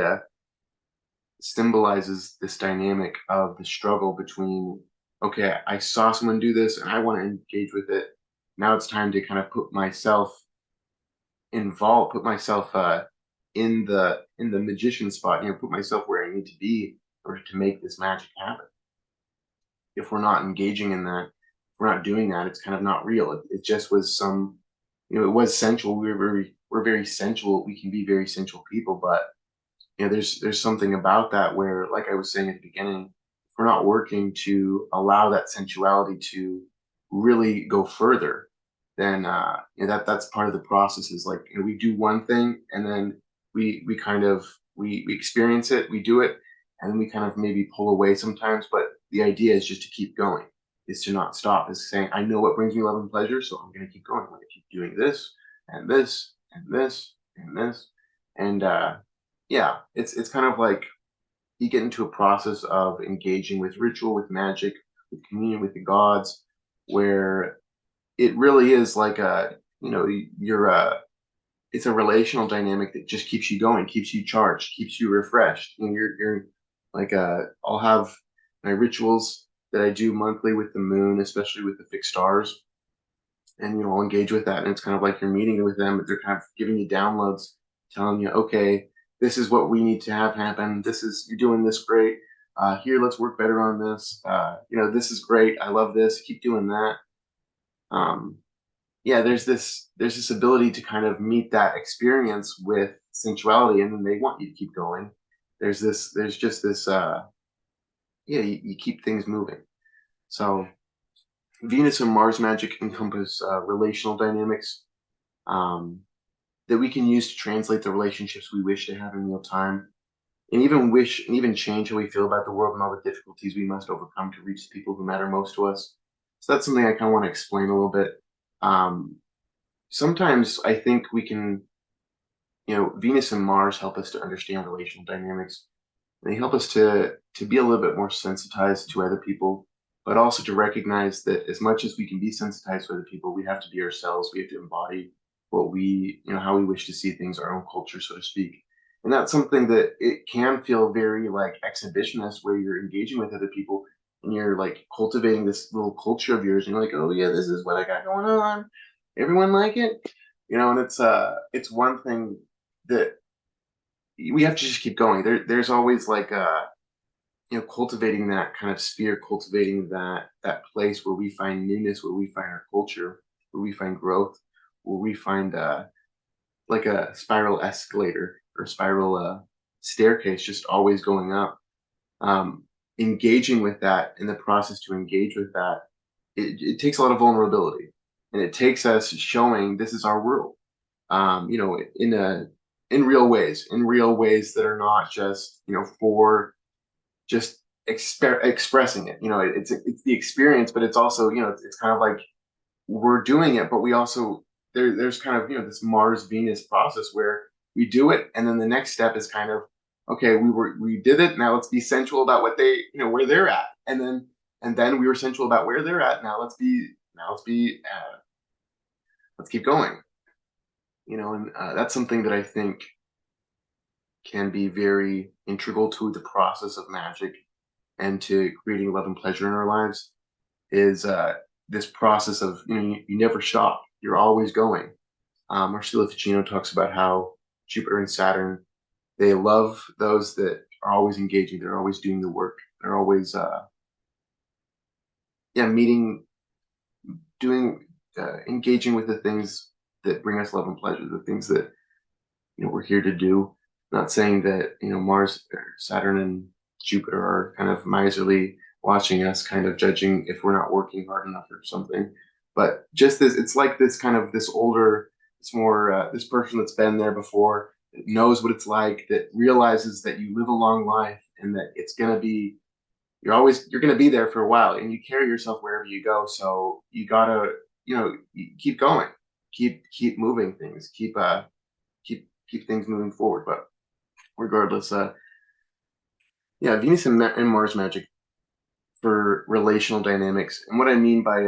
symbolizes this dynamic of the struggle between, okay, I saw someone do this and I want to engage with it. Now it's time to kind of put myself in the magician spot, put myself where I need to be in order to make this magic happen. If we're not engaging in that, if we're not doing that, it's kind of not real. It just was it was sensual. We're very sensual. We can be very sensual people, but there's something about that where, like I was saying at the beginning, if we're not working to allow that sensuality to really go further, then that's part of the process. Is like we do one thing and then we kind of we experience it, we do it, and then we kind of maybe pull away sometimes. But the idea is just to keep going, is to not stop. Is saying I know what brings me love and pleasure, so I'm going to keep going. I'm going to keep doing this and this and this and this, and yeah, it's kind of like you get into a process of engaging with ritual, with magic, with communion with the gods, where it really is like you're it's a relational dynamic that just keeps you going, keeps you charged, keeps you refreshed. You're like I'll have my rituals that I do monthly with the moon, especially with the fixed stars, and I'll engage with that, and it's kind of like you're meeting with them. They're kind of giving you downloads, telling you, okay, this is what we need to have happen. This is you're doing this great. Here, let's work better on this. This is great. I love this. Keep doing that. Um, yeah, there's this ability to kind of meet that experience with sensuality, and then they want you to keep going. There's just this yeah, you keep things moving. So Venus and Mars magic encompass relational dynamics um, that we can use to translate the relationships we wish to have in real time, and even change how we feel about the world and all the difficulties we must overcome to reach the people who matter most to us. So that's something I kind of want to explain a little bit. Um, Sometimes I think we can, Venus and Mars help us to understand relational dynamics. They help us to be a little bit more sensitized to other people, but also to recognize that as much as we can be sensitized to other people, we have to be ourselves. We have to embody what how we wish to see things, our own culture, so to speak. And that's something that it can feel very like exhibitionist, where you're engaging with other people and you're like cultivating this little culture of yours, and you're like, oh yeah, this is what I got going on. Everyone like it, and it's one thing that we have to just keep going. There's always like cultivating that kind of sphere, cultivating that place where we find newness, where we find our culture, where we find growth, where we find like a spiral escalator or spiral staircase, just always going up. Um, Engaging with that in the process to engage with that, it takes a lot of vulnerability, and it takes us showing this is our world. You know, in real ways that are not just for just expressing it. You know, it's the experience, but it's also it's kind of like we're doing it, but we also there's kind of this Mars Venus process where we do it, and then the next step is kind of okay, we did it. Now let's be sensual about what they where they're at, and then we were sensual about where they're at. Now let's keep going. And that's something that I think can be very integral to the process of magic and to creating love and pleasure in our lives is this process of you never stop. You're always going. Marcelo Ficino talks about how Jupiter and Saturn, they love those that are always engaging. They're always doing the work. They're always meeting, doing, engaging with the things that bring us love and pleasure, the things that we're here to do. Not saying that Mars, or Saturn, and Jupiter are kind of miserly, watching us, kind of judging if we're not working hard enough or something. But just this, it's like this kind of this older, it's more this person that's been there before, that knows what it's like, that realizes that you live a long life and that it's gonna be you're gonna be there for a while, and you carry yourself wherever you go. So you gotta keep going, keep moving things, keep things moving forward. But regardless, yeah, Venus and Mars magic for relational dynamics. And what I mean by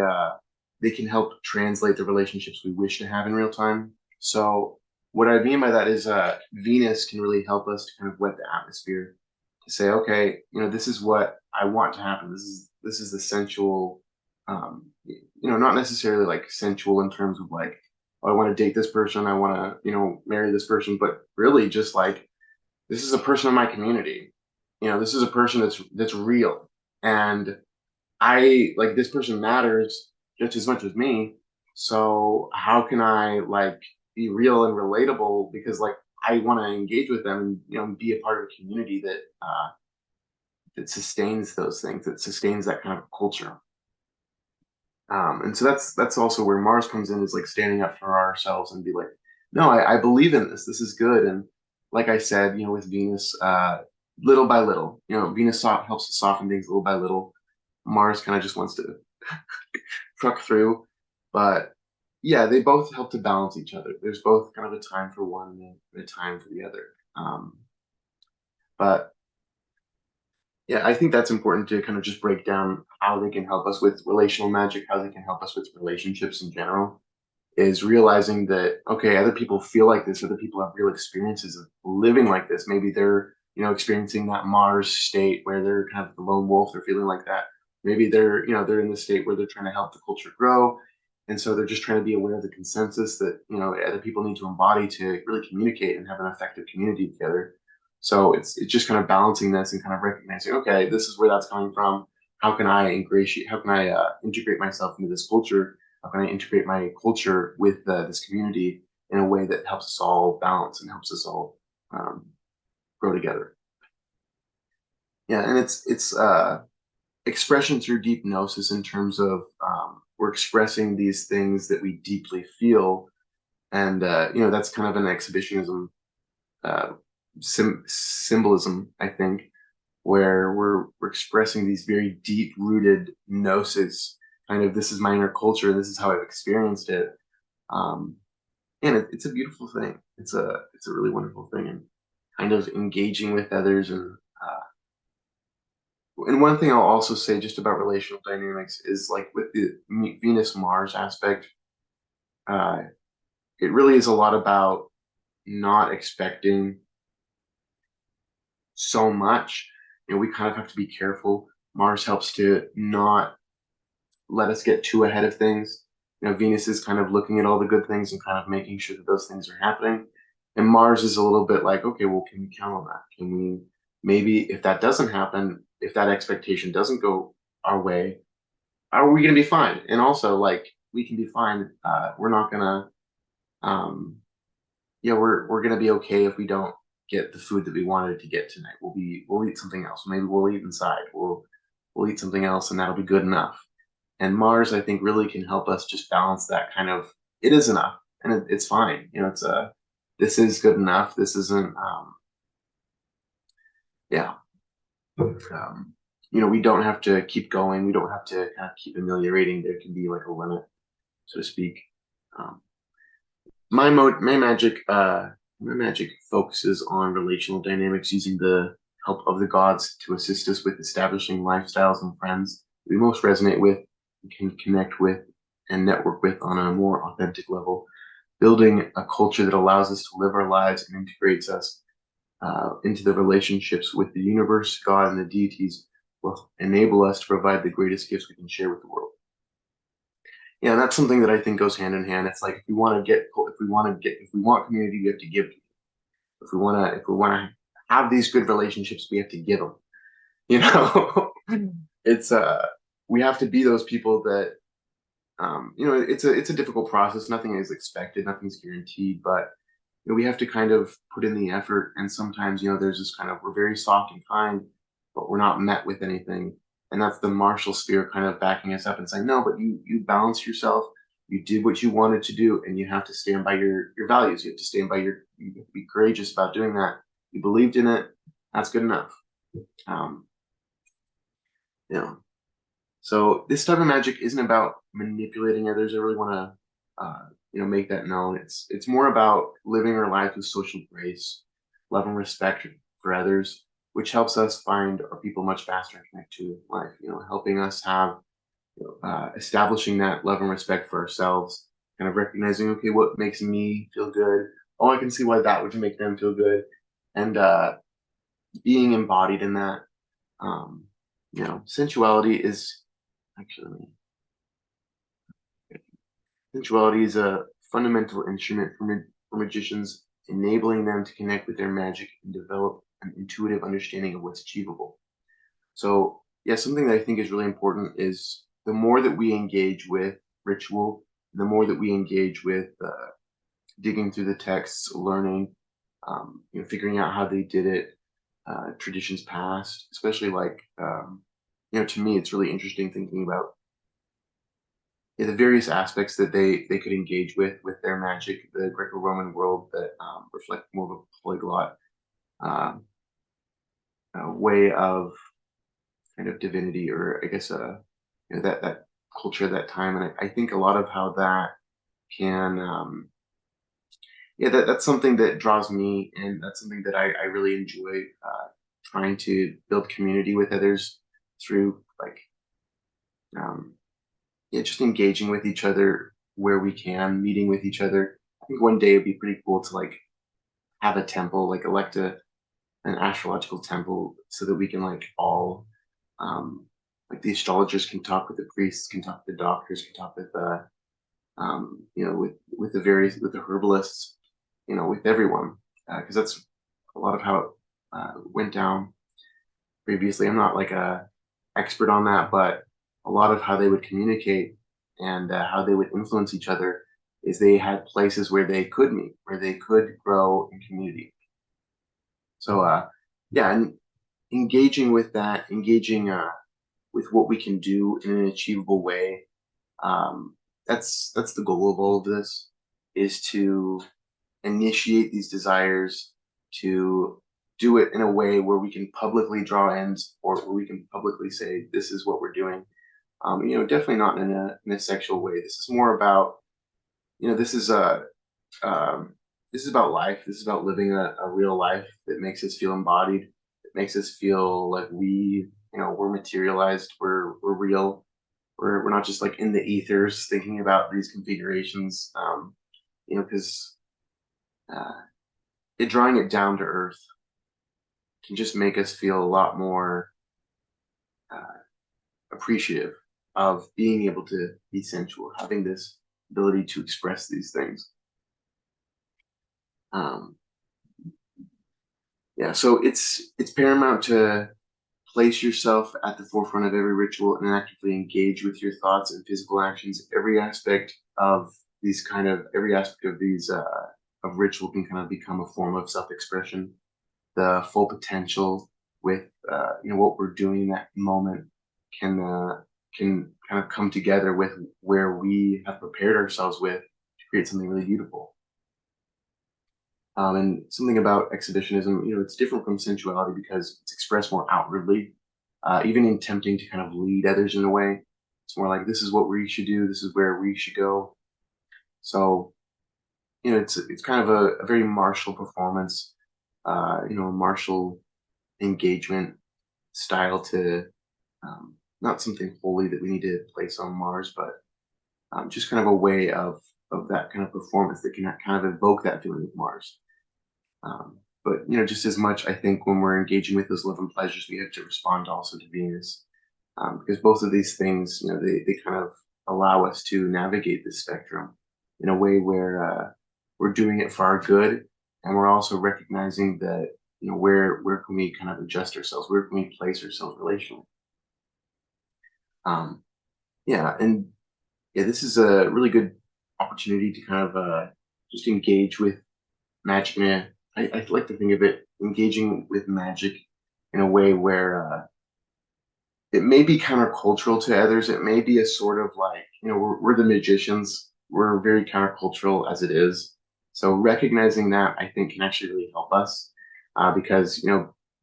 they can help translate the relationships we wish to have in real time. So what I mean by that is Venus can really help us to kind of wet the atmosphere to say, okay, this is what I want to happen. This is the sensual, not necessarily like sensual in terms of like, oh, I want to date this person, I want to, marry this person, but really just like this is a person in my community. This is a person that's real, and I like this person matters just as much as me. So how can I like be real and relatable because like I want to engage with them and be a part of a community that sustains those things, that sustains that kind of culture. And so that's also where Mars comes in, is like standing up for ourselves and be like, no, I believe in this. This is good. And like I said, with Venus, little by little, Venus helps to soften things little by little. Mars kind of just wants to truck through. But yeah, they both help to balance each other. There's both kind of a time for one and a time for the other. But yeah, I think that's important to kind of just break down how they can help us with relational magic, how they can help us with relationships in general, is realizing that, okay, other people feel like this, other people have real experiences of living like this. Maybe they're, experiencing that Mars state where they're kind of the lone wolf, they're feeling like that. Maybe they're in the state where they're trying to help the culture grow. And so they're just trying to be aware of the consensus that, other people need to embody to really communicate and have an effective community together. So it's just kind of balancing this and kind of recognizing, okay, this is where that's coming from. How can I ingratiate? How can I integrate myself into this culture? How can I integrate my culture with this community in a way that helps us all balance and helps us all um, grow together? Yeah, and it's expression through deep gnosis in terms of we're expressing these things that we deeply feel, and that's kind of an exhibitionism symbolism, I think, where we're expressing these very deep rooted gnosis. Kind of, this is my inner culture. This is how I've experienced it. Um, and it's a beautiful thing. It's a really wonderful thing, and kind of engaging with others. And one thing I'll also say just about relational dynamics is like with the Venus Mars aspect, uh, it really is a lot about not expecting so much. We kind of have to be careful. Mars helps to not let us get too ahead of things. Venus is kind of looking at all the good things and kind of making sure that those things are happening. And Mars is a little bit like, okay, well, can we count on that? Can we maybe, if that doesn't happen, if that expectation doesn't go our way, are we going to be fine? And also, like, we can be fine. We're not going to, um, yeah, we're gonna be okay if we don't get the food that we wanted to get tonight. We'll eat something else. Maybe we'll eat inside. We'll eat something else, and that'll be good enough. And Mars, I think, really can help us just balance that kind of. It is enough, and it's fine. It's a. This is good enough. This isn't. Yeah. We don't have to keep going. We don't have to kind of keep ameliorating. There can be like a limit, so to speak. Um, my magic focuses on relational dynamics using the help of the gods to assist us with establishing lifestyles and friends we most resonate with, can connect with, and network with on a more authentic level, building a culture that allows us to live our lives and integrates us into the relationships with the universe, God, and the deities will enable us to provide the greatest gifts we can share with the world. Yeah, that's something that I think goes hand in hand. It's like if we want community, we have to give. If we want to have these good relationships, we have to give them. You know, it's we have to be those people that it's a difficult process. Nothing is expected, nothing's guaranteed, but we have to kind of put in the effort. And sometimes, there's this kind of we're very soft and kind, but we're not met with anything. And that's the martial sphere kind of backing us up and saying, no, but you balance yourself. You did what you wanted to do, and you have to stand by your values. You have to stand by you have to be courageous about doing that. You believed in it. That's good enough. Um, you know, so this type of magic isn't about manipulating others. I really want to, make that known. It's more about living our life with social grace, love, and respect for others, which helps us find our people much faster and connect to life. Helping us have establishing that love and respect for ourselves, kind of recognizing, okay, what makes me feel good? Oh, I can see why that would make them feel good, and being embodied in that. Um, sensuality is actually. Sensuality is a fundamental instrument for magicians, enabling them to connect with their magic and develop an intuitive understanding of what's achievable. So, yeah, something that I think is really important is the more that we engage with ritual, the more that we engage with digging through the texts, learning, figuring out how they did it, traditions past, especially like, to me, it's really interesting thinking about the various aspects that they could engage with their magic, the Greco-Roman world that reflect more of a polyglot uh, way of kind of divinity, or I guess that culture at that time. And I think a lot of how that can, that's something that draws me, and that's something that I really enjoy trying to build community with others through like um, just engaging with each other where we can, meeting with each other. I think one day it'd be pretty cool to like have a temple, like elect an astrological temple, so that we can like all, like the astrologers can talk with the priests, can talk with the doctors, can talk with with with the herbalists, with everyone, because that's a lot of how it went down previously. I'm not like a expert on that, but a lot of how they would communicate and how they would influence each other is they had places where they could meet, where they could grow in community. So, yeah, and engaging with that, engaging with what we can do in an achievable way. Um, that's the goal of all of this, is to initiate these desires, to do it in a way where we can publicly draw ends, or where we can publicly say this is what we're doing. Definitely not in a sexual way. This is more about, this is this is about life. This is about living a real life that makes us feel embodied. It makes us feel like we're materialized. We're real. We're not just like in the ethers thinking about these configurations. Because drawing it down to earth can just make us feel a lot more uh, appreciative of being able to be sensual, having this ability to express these things. Um, yeah, so it's paramount to place yourself at the forefront of every ritual and actively engage with your thoughts and physical actions. Every aspect of every aspect of these. of ritual can kind of become a form of self-expression. The full potential with what we're doing in that moment can kind of come together with where we have prepared ourselves with to create something really beautiful. And something about exhibitionism, it's different from sensuality because it's expressed more outwardly, even in attempting to kind of lead others in a way. It's more like, this is what we should do, this is where we should go. So, it's kind of a very martial performance, a martial engagement style to not something holy that we need to place on Mars, but just kind of a way of that kind of performance that can kind of evoke that feeling of Mars. But just as much, I think when we're engaging with those love and pleasures, we have to respond also to Venus, because both of these things, they kind of allow us to navigate this spectrum in a way where we're doing it for our good, and we're also recognizing that where can we kind of adjust ourselves, where can we place ourselves relationally. Um, yeah, and yeah, this is a really good opportunity to kind of just engage with magic. I like to think of it engaging with magic in a way where it may be countercultural to others. It may be a sort of like, we're the magicians. We're very countercultural as it is. So recognizing that, I think, can actually really help us because,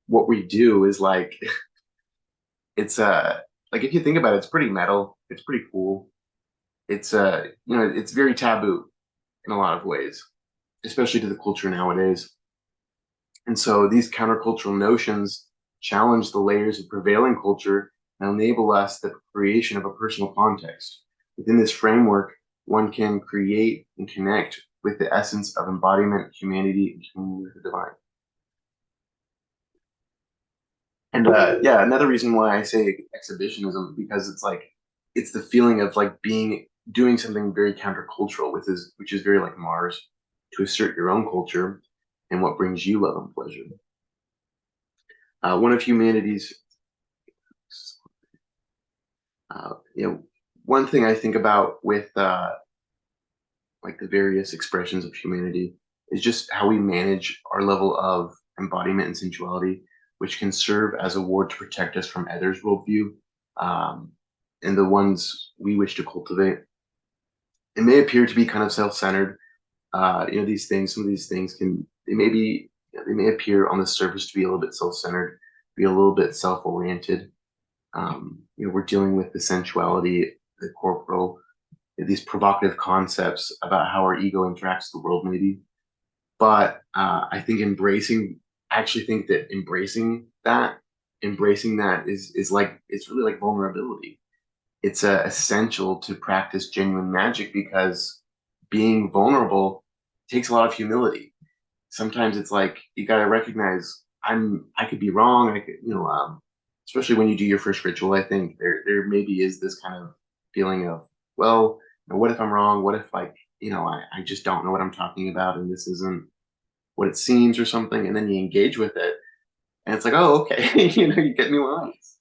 what we do is like, it's like if you think about it, it's pretty metal. It's pretty cool. It's it's very taboo in a lot of ways, especially to the culture nowadays. And so these countercultural notions challenge the layers of prevailing culture and enable us the creation of a personal context. Within this framework, one can create and connect with the essence of embodiment, humanity, and communion with the divine. And yeah, another reason why I say exhibitionism, because it's like it's the feeling of like doing something very countercultural, which is very like Mars, to assert your own culture and what brings you love and pleasure. One of humanity's, uh, you know, one thing I think about with like the various expressions of humanity is just how we manage our level of embodiment and sensuality, which can serve as a ward to protect us from others' worldview, um, and the ones we wish to cultivate. It may appear to be kind of self-centered. Some of these things they may appear on the surface to be a little bit self-centered, be a little bit self-oriented. We're dealing with the sensuality, the corporal, these provocative concepts about how our ego interacts with the world, maybe. But I actually think that embracing that is like it's really like vulnerability. It's essential to practice genuine magic because being vulnerable takes a lot of humility. Sometimes it's like you got to recognize I could be wrong. I could, especially when you do your first ritual. I think there maybe is this kind of feeling of, well, what if I'm wrong? What if like I just don't know what I'm talking about and this isn't what it seems or something, and then you engage with it, and it's like, oh, okay, you get new eyes.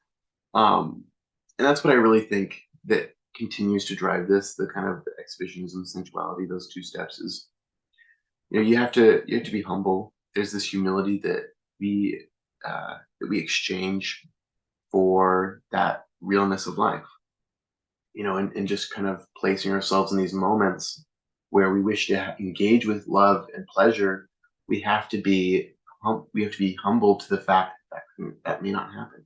Um, and that's what I really think that continues to drive this, the kind of exhibitionism, sensuality, those two steps is, you have to be humble. There's this humility that we exchange for that realness of life, and just kind of placing ourselves in these moments where we wish to engage with love and pleasure. We have to be humble to the fact that may not happen.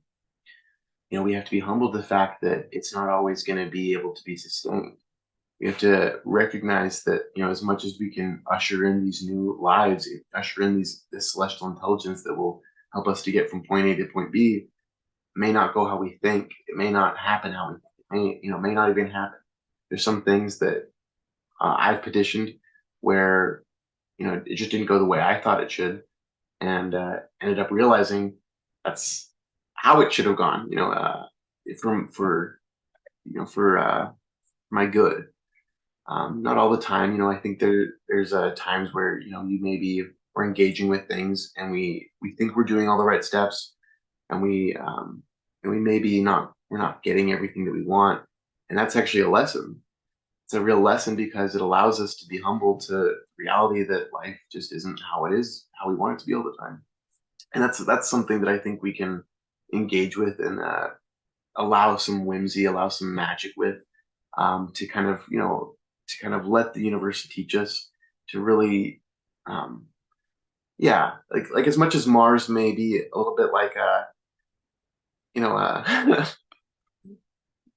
We have to be humble to the fact that it's not always going to be able to be sustained. We have to recognize that, as much as we can usher in these new lives, usher in this celestial intelligence that will help us to get from point A to point B, may not go how we think. It may not happen how we think. May not even happen. There's some things that I've petitioned where, it just didn't go the way I thought it should, and ended up realizing that's how it should have gone. From for for my good. Not all the time. I think there's times where you maybe we're engaging with things and we think we're doing all the right steps, and we maybe not we're not getting everything that we want, and that's actually a lesson. it's a real lesson because it allows us to be humble to reality that life just isn't how it is, how we want it to be all the time. And that's something that I think we can engage with and allow some whimsy, allow some magic with, to kind of, to kind of let the universe teach us to really, um, yeah, like as much as Mars may be a little bit like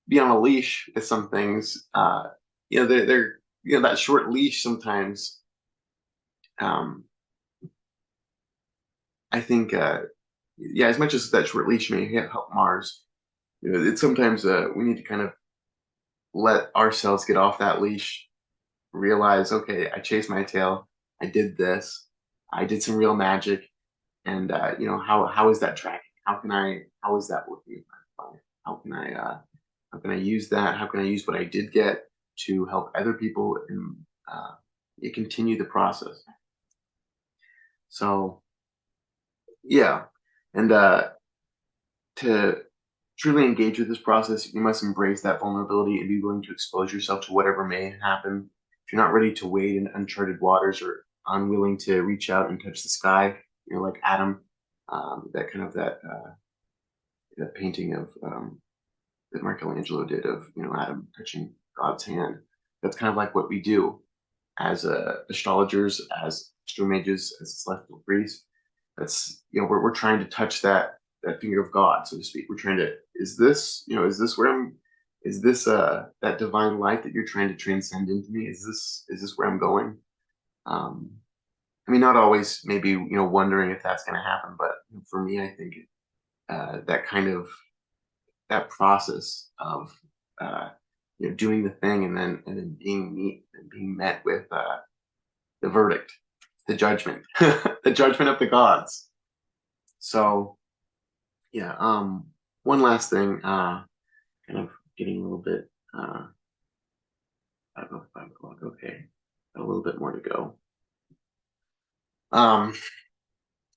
be on a leash with some things, they're that short leash sometimes. Um, I think, yeah, as much as that short leash may help Mars, it's sometimes we need to kind of let ourselves get off that leash, realize, okay, I chased my tail, I did this, I did some real magic, and how is that tracking? How is that working in my life? How can I use that? How can I use what I did get to help other people and continue the process? So yeah, and to truly engage with this process, you must embrace that vulnerability and be willing to expose yourself to whatever may happen. If you're not ready to wade in uncharted waters or unwilling to reach out and touch the sky, like Adam, that kind of that painting of that Michelangelo did of Adam touching God's hand. That's kind of like what we do as astrologers, as astro mages, as celestial priests. That's we're trying to touch that finger of God, so to speak. We're trying to is this where I'm is this that divine light that you're trying to transcend into me? Is this where I'm going? Um, I mean, not always maybe wondering if that's going to happen, but for me, I think that kind of that process of uh, doing the thing and then being met with the verdict, the judgment, the judgment of the gods. So yeah, one last thing, kind of getting a little bit, I don't know, 5 o'clock. Okay, got a little bit more to go. Um,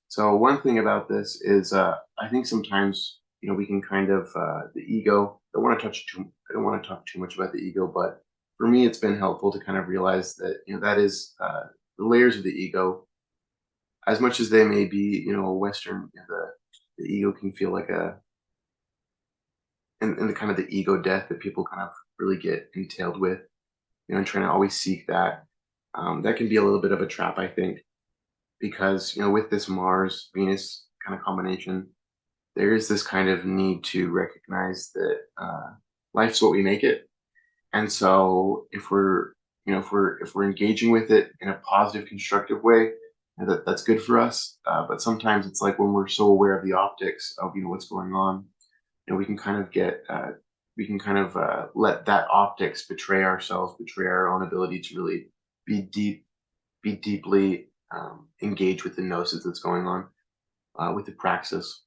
so one thing about this is, I think sometimes we can kind of the ego. I don't want to talk too much about the ego, but for me, it's been helpful to kind of realize that that is the layers of the ego. As much as they may be, Western, the ego can feel like and the kind of the ego death that people kind of really get entailed with, and trying to always seek that. That can be a little bit of a trap, I think, because with this Mars Venus kind of combination, there is this kind of need to recognize that life's what we make it, and so if we're engaging with it in a positive, constructive way, that's good for us. But sometimes it's like when we're so aware of the optics of what's going on, we can kind of let that optics betray ourselves, betray our own ability to really be be deeply engaged with the gnosis that's going on with the praxis.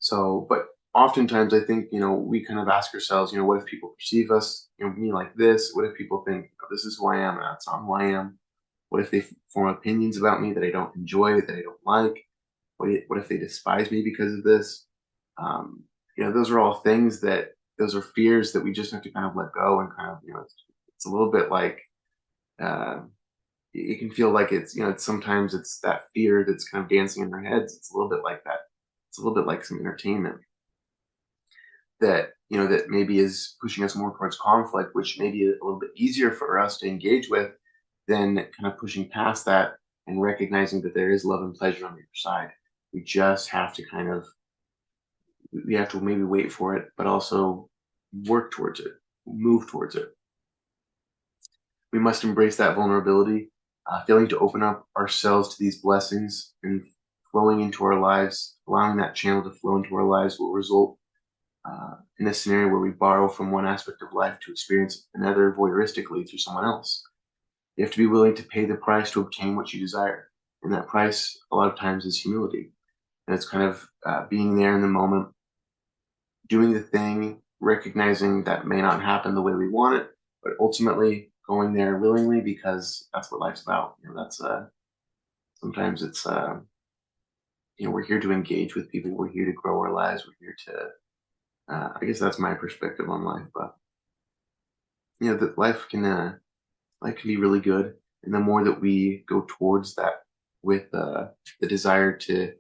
So, but oftentimes I think we kind of ask ourselves, what if people perceive us, me like this? What if people think, oh, this is who I am, and that's not who I am? What if they form opinions about me that I don't enjoy, that I don't like? What if they despise me because of this? Um, those are all things those are fears that we just have to kind of let go and kind of, it's a little bit like, uh, it can feel like it's sometimes it's that fear that's kind of dancing in our heads. It's a little bit like that. It's a little bit like some entertainment that maybe is pushing us more towards conflict, which may be a little bit easier for us to engage with than kind of pushing past that and recognizing that there is love and pleasure on the other side. We just have to we have to maybe wait for it, but also work towards it, move towards it. We must embrace that vulnerability, failing to open up ourselves to these blessings and flowing into our lives, allowing that channel to flow into our lives will result in a scenario where we borrow from one aspect of life to experience another voyeuristically through someone else. You have to be willing to pay the price to obtain what you desire. And that price, a lot of times, is humility. And it's kind of being there in the moment, doing the thing, recognizing that may not happen the way we want it, but ultimately going there willingly because that's what life's about. That's sometimes it's we're here to engage with people, we're here to grow our lives, we're here to I guess that's my perspective on life, but that life can be really good, and the more that we go towards that with the desire to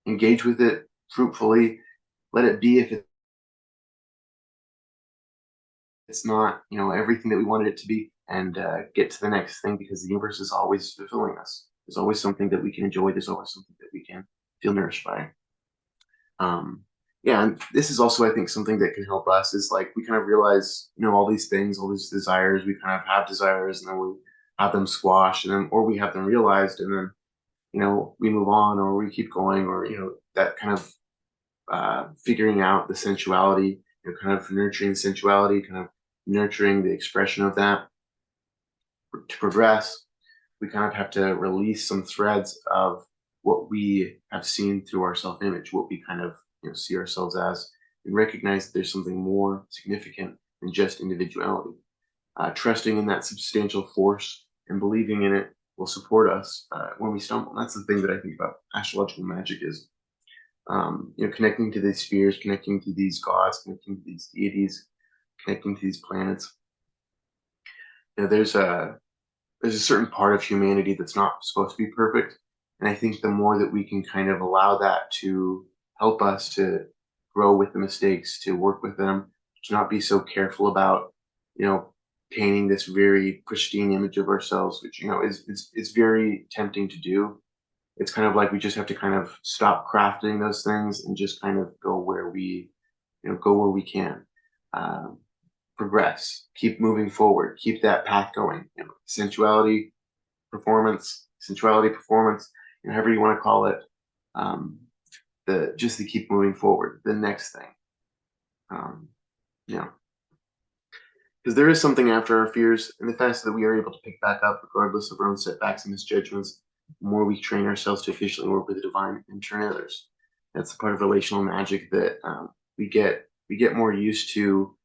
engage with it fruitfully, let it be if it's not, everything that we wanted it to be, and get to the next thing because the universe is always fulfilling us. There's always something that we can enjoy. There's always something that we can feel nourished by. Um, yeah, and this is also, I think, something that can help us is like we kind of realize, all these things, all these desires. We kind of have desires, and then we have them squashed, and then or we have them realized, and then we move on, or we keep going, or that kind of figuring out the sensuality, kind of nurturing sensuality, kind of nurturing the expression of that to progress. We kind of have to release some threads of what we have seen through our self-image, what we kind of see ourselves as, and recognize that there's something more significant than just individuality. Trusting in that substantial force and believing in it will support us when we stumble. And that's the thing that I think about astrological magic is, connecting to these spheres, connecting to these gods, connecting to these deities, connecting to these planets. There's a certain part of humanity that's not supposed to be perfect. And I think the more that we can kind of allow that to help us to grow with the mistakes, to work with them, to not be so careful about, you know, painting this very pristine image of ourselves, which, is very tempting to do. It's kind of like we just have to kind of stop crafting those things and just kind of go where we can. Um, Progress, keep moving forward, keep that path going. Sensuality, performance, however you want to call it. Um, the just to keep moving forward. The next thing, um, yeah, because there is something after our fears, and the faster that we are able to pick back up, regardless of our own setbacks and misjudgments, the more we train ourselves to efficiently work with the divine and turn others. That's the part of relational magic that we get more used to.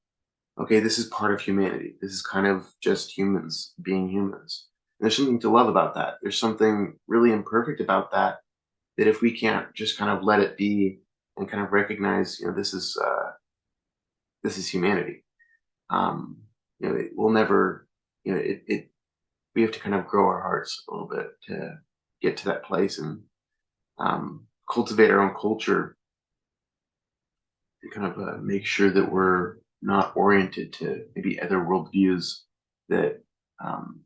Okay, this is part of humanity. This is kind of just humans being humans. And there's something to love about that. There's something really imperfect about that. That if we can't just kind of let it be and kind of recognize, this is humanity. It will never, it. We have to kind of grow our hearts a little bit to get to that place and cultivate our own culture to kind of make sure that we're not oriented to maybe other worldviews that um,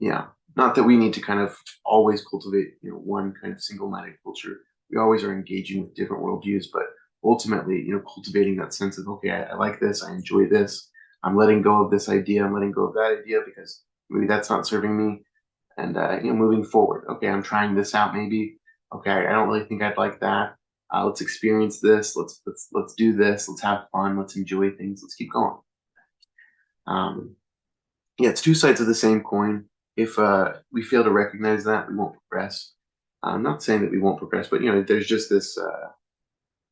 yeah, not that we need to kind of always cultivate, one kind of single-minded culture. We always are engaging with different worldviews, but ultimately, cultivating that sense of, okay, I like this, I enjoy this, I'm letting go of this idea, I'm letting go of that idea because maybe that's not serving me, and moving forward. Okay, I'm trying this out, maybe. Okay, I don't really think I'd like that. Let's experience this. Let's do this. Let's have fun. Let's enjoy things. Let's keep going. Um, yeah, it's two sides of the same coin. If we fail to recognize that, we won't progress. I'm not saying that we won't progress, but there's just this.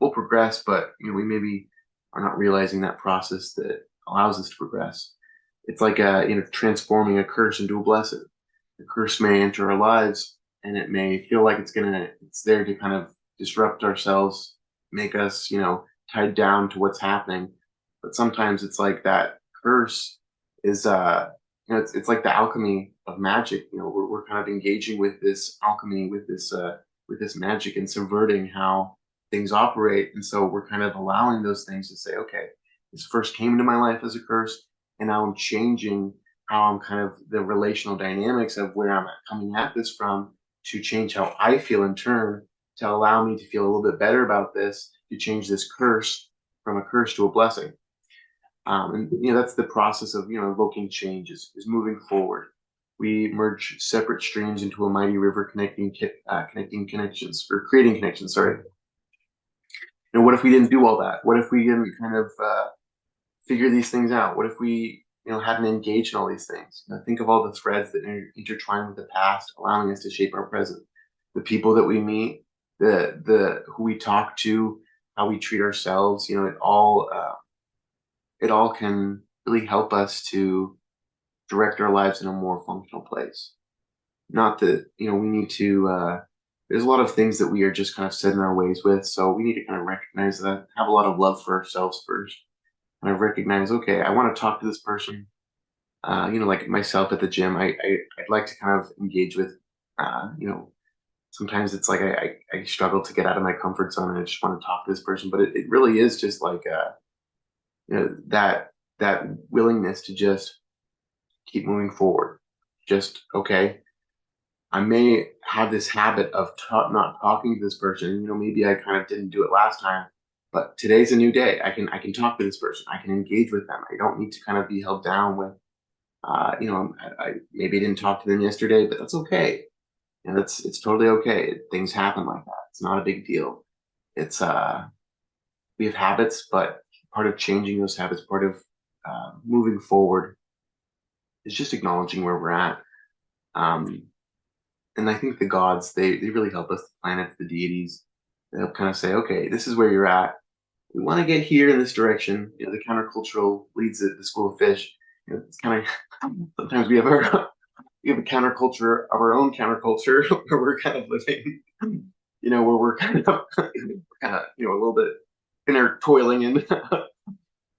We'll progress, but we maybe are not realizing that process that allows us to progress. It's like transforming a curse into a blessing. The curse may enter our lives, and it may feel like it's there to kind of disrupt ourselves, make us tied down to what's happening. But sometimes it's like that curse is it's like the alchemy of magic. We're kind of engaging with this alchemy, with this magic, and subverting how things operate. And so we're kind of allowing those things to say, okay, this first came into my life as a curse, and now I'm changing how I'm kind of the relational dynamics of where I'm coming at this from to change how I feel in turn to allow me to feel a little bit better about this, to change this curse from a curse to a blessing. And that's the process of evoking change is moving forward. We merge separate streams into a mighty river connecting connections or creating connections. Sorry. What if we didn't do all that? What if we didn't kind of figure these things out? What if we hadn't engaged in all these things? Think of all the threads that intertwine with the past, allowing us to shape our present. The people that we meet, the who we talk to, how we treat ourselves. It all can really help us to direct our lives in a more functional place. Not that we need to. There's a lot of things that we are just kind of set in our ways with, so we need to kind of recognize that, have a lot of love for ourselves first, kind of recognize, okay, I want to talk to this person. Like myself at the gym, I'd like to kind of engage with, sometimes it's like I struggle to get out of my comfort zone and I just want to talk to this person, but it really is just like, that willingness to just keep moving forward. Just, okay, I may have this habit of not talking to this person. Maybe I kind of didn't do it last time, but today's a new day. I can talk to this person. I can engage with them. I don't need to kind of be held down with, I maybe didn't talk to them yesterday, but that's okay. And it's totally okay. Things happen like that. It's not a big deal. It's We have habits, but part of changing those habits, part of moving forward, is just acknowledging where we're at. Um, and I think the gods, they really help us, the planets, the deities. They help kind of say, okay, this is where you're at. We want to get here in this direction. The countercultural leads the school of fish. It's kind of sometimes we have a counterculture of our own counterculture where we're kind of living, where we're a little bit inner toiling in.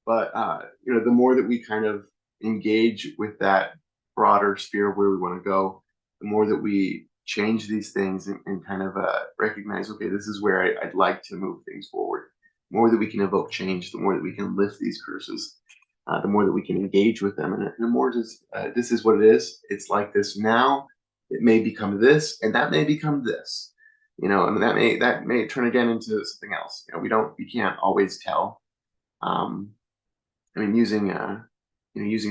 But the more that we kind of engage with that broader sphere of where we want to go, the more that we change these things and kind of recognize, okay, this is where I'd like to move things forward. The more that we can evoke change, the more that we can lift these curses, the more that we can engage with them, and the more just this is what it is. It's like this now. It may become this, and that may become this. And that may turn again into something else. We can't always tell. Um, I mean, using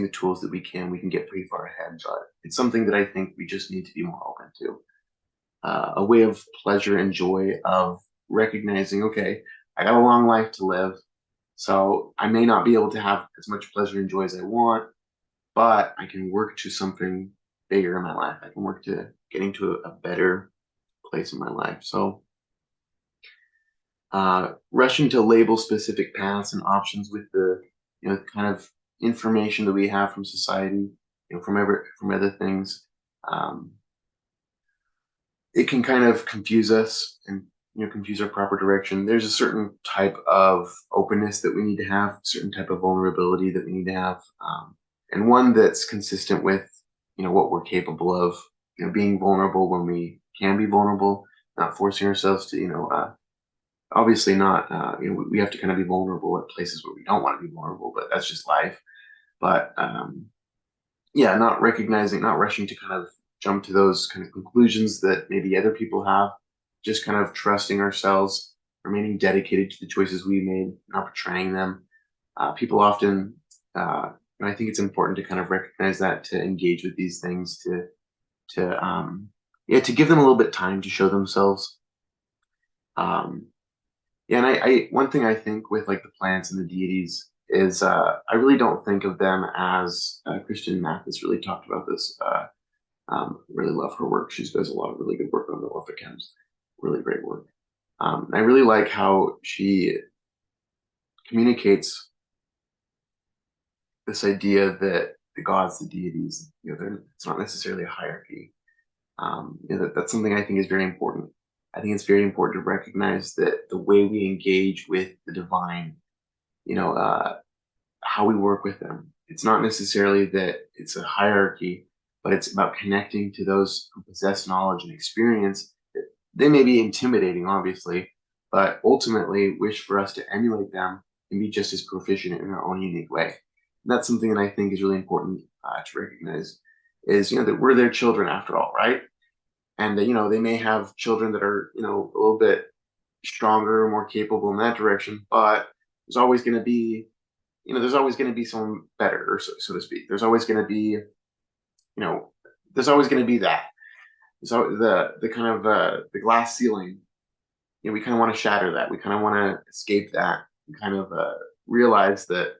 the tools that we can get pretty far ahead, but it's something that I think we just need to be more open to. A way of pleasure and joy of recognizing, okay, I got a long life to live, so I may not be able to have as much pleasure and joy as I want, but I can work to something bigger in my life. I can work to getting to a better place in my life. So, rushing to label specific paths and options with the kind of information that we have from society, from other things, um, it can kind of confuse us and confuse our proper direction. There's a certain type of openness that we need to have, a certain type of vulnerability that we need to have, and one that's consistent with what we're capable of. Being vulnerable when we can be vulnerable, not forcing ourselves to obviously not we have to kind of be vulnerable at places where we don't want to be vulnerable, but that's just life. But yeah, not recognizing, not rushing to kind of jump to those kind of conclusions that maybe other people have, just kind of trusting ourselves, remaining dedicated to the choices we made, not betraying them. People often and I think it's important to kind of recognize that, to engage with these things, to give them a little bit time to show themselves. um Yeah, and one thing I think with like the planets and the deities is I really don't think of them as Christian Mathis really talked about this. Really love her work. She does a lot of really good work on the Orphichems. Really great work. I really like how she communicates this idea that the gods, the deities, it's not necessarily a hierarchy. That's something I think is very important. I think it's very important to recognize that the way we engage with the divine, you know, uh, how we work with them. It's not necessarily that it's a hierarchy, but it's about connecting to those who possess knowledge and experience. They may be intimidating, obviously, but ultimately wish for us to emulate them and be just as proficient in our own unique way. And that's something that I think is really important to recognize is, that we're their children after all, right? And that, they may have children that are, a little bit stronger, more capable in that direction, but there's always going to be there's always going to be someone better, or so to speak. There's always going to be, there's always going to be that. So the kind of the glass ceiling, we kind of want to shatter that. We kind of want to escape that. And kind of realize that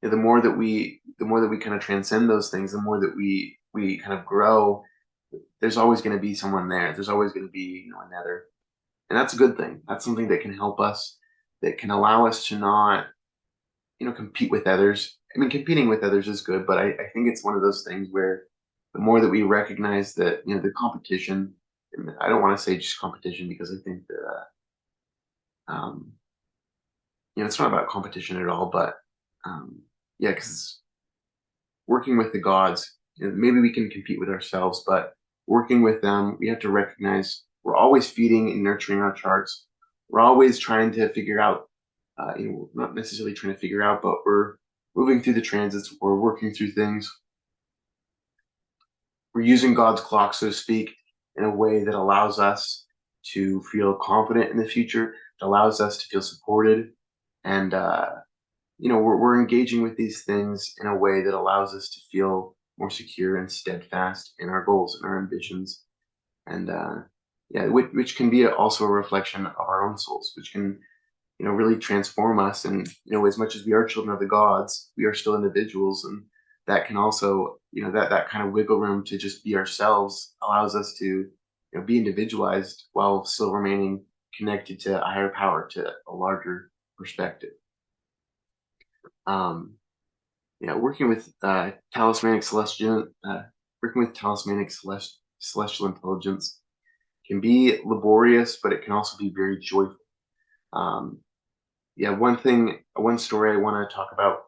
the more that we kind of transcend those things, the more that we kind of grow. There's always going to be someone there. There's always going to be another, and that's a good thing. That's something that can help us, that can allow us to not compete with others. I mean, competing with others is good, but I think it's one of those things where the more that we recognize that, the competition, and I don't want to say just competition because I think that, um, it's not about competition at all, but um, yeah, because working with the gods, maybe we can compete with ourselves, but working with them, we have to recognize we're always feeding and nurturing our charts. We're always trying to figure out, not necessarily trying to figure out, but we're moving through the transits, we're working through things. We're using God's clock, so to speak, in a way that allows us to feel confident in the future, that allows us to feel supported, and we're engaging with these things in a way that allows us to feel more secure and steadfast in our goals and our ambitions, and yeah, which can be also a reflection of our own souls, which can really transform us. And as much as we are children of the gods, we are still individuals, and that can also, that kind of wiggle room to just be ourselves allows us to be individualized while still remaining connected to a higher power, to a larger perspective. um yeah, working with talismanic celestial intelligence can be laborious, but it can also be very joyful. um yeah, one story I want to talk about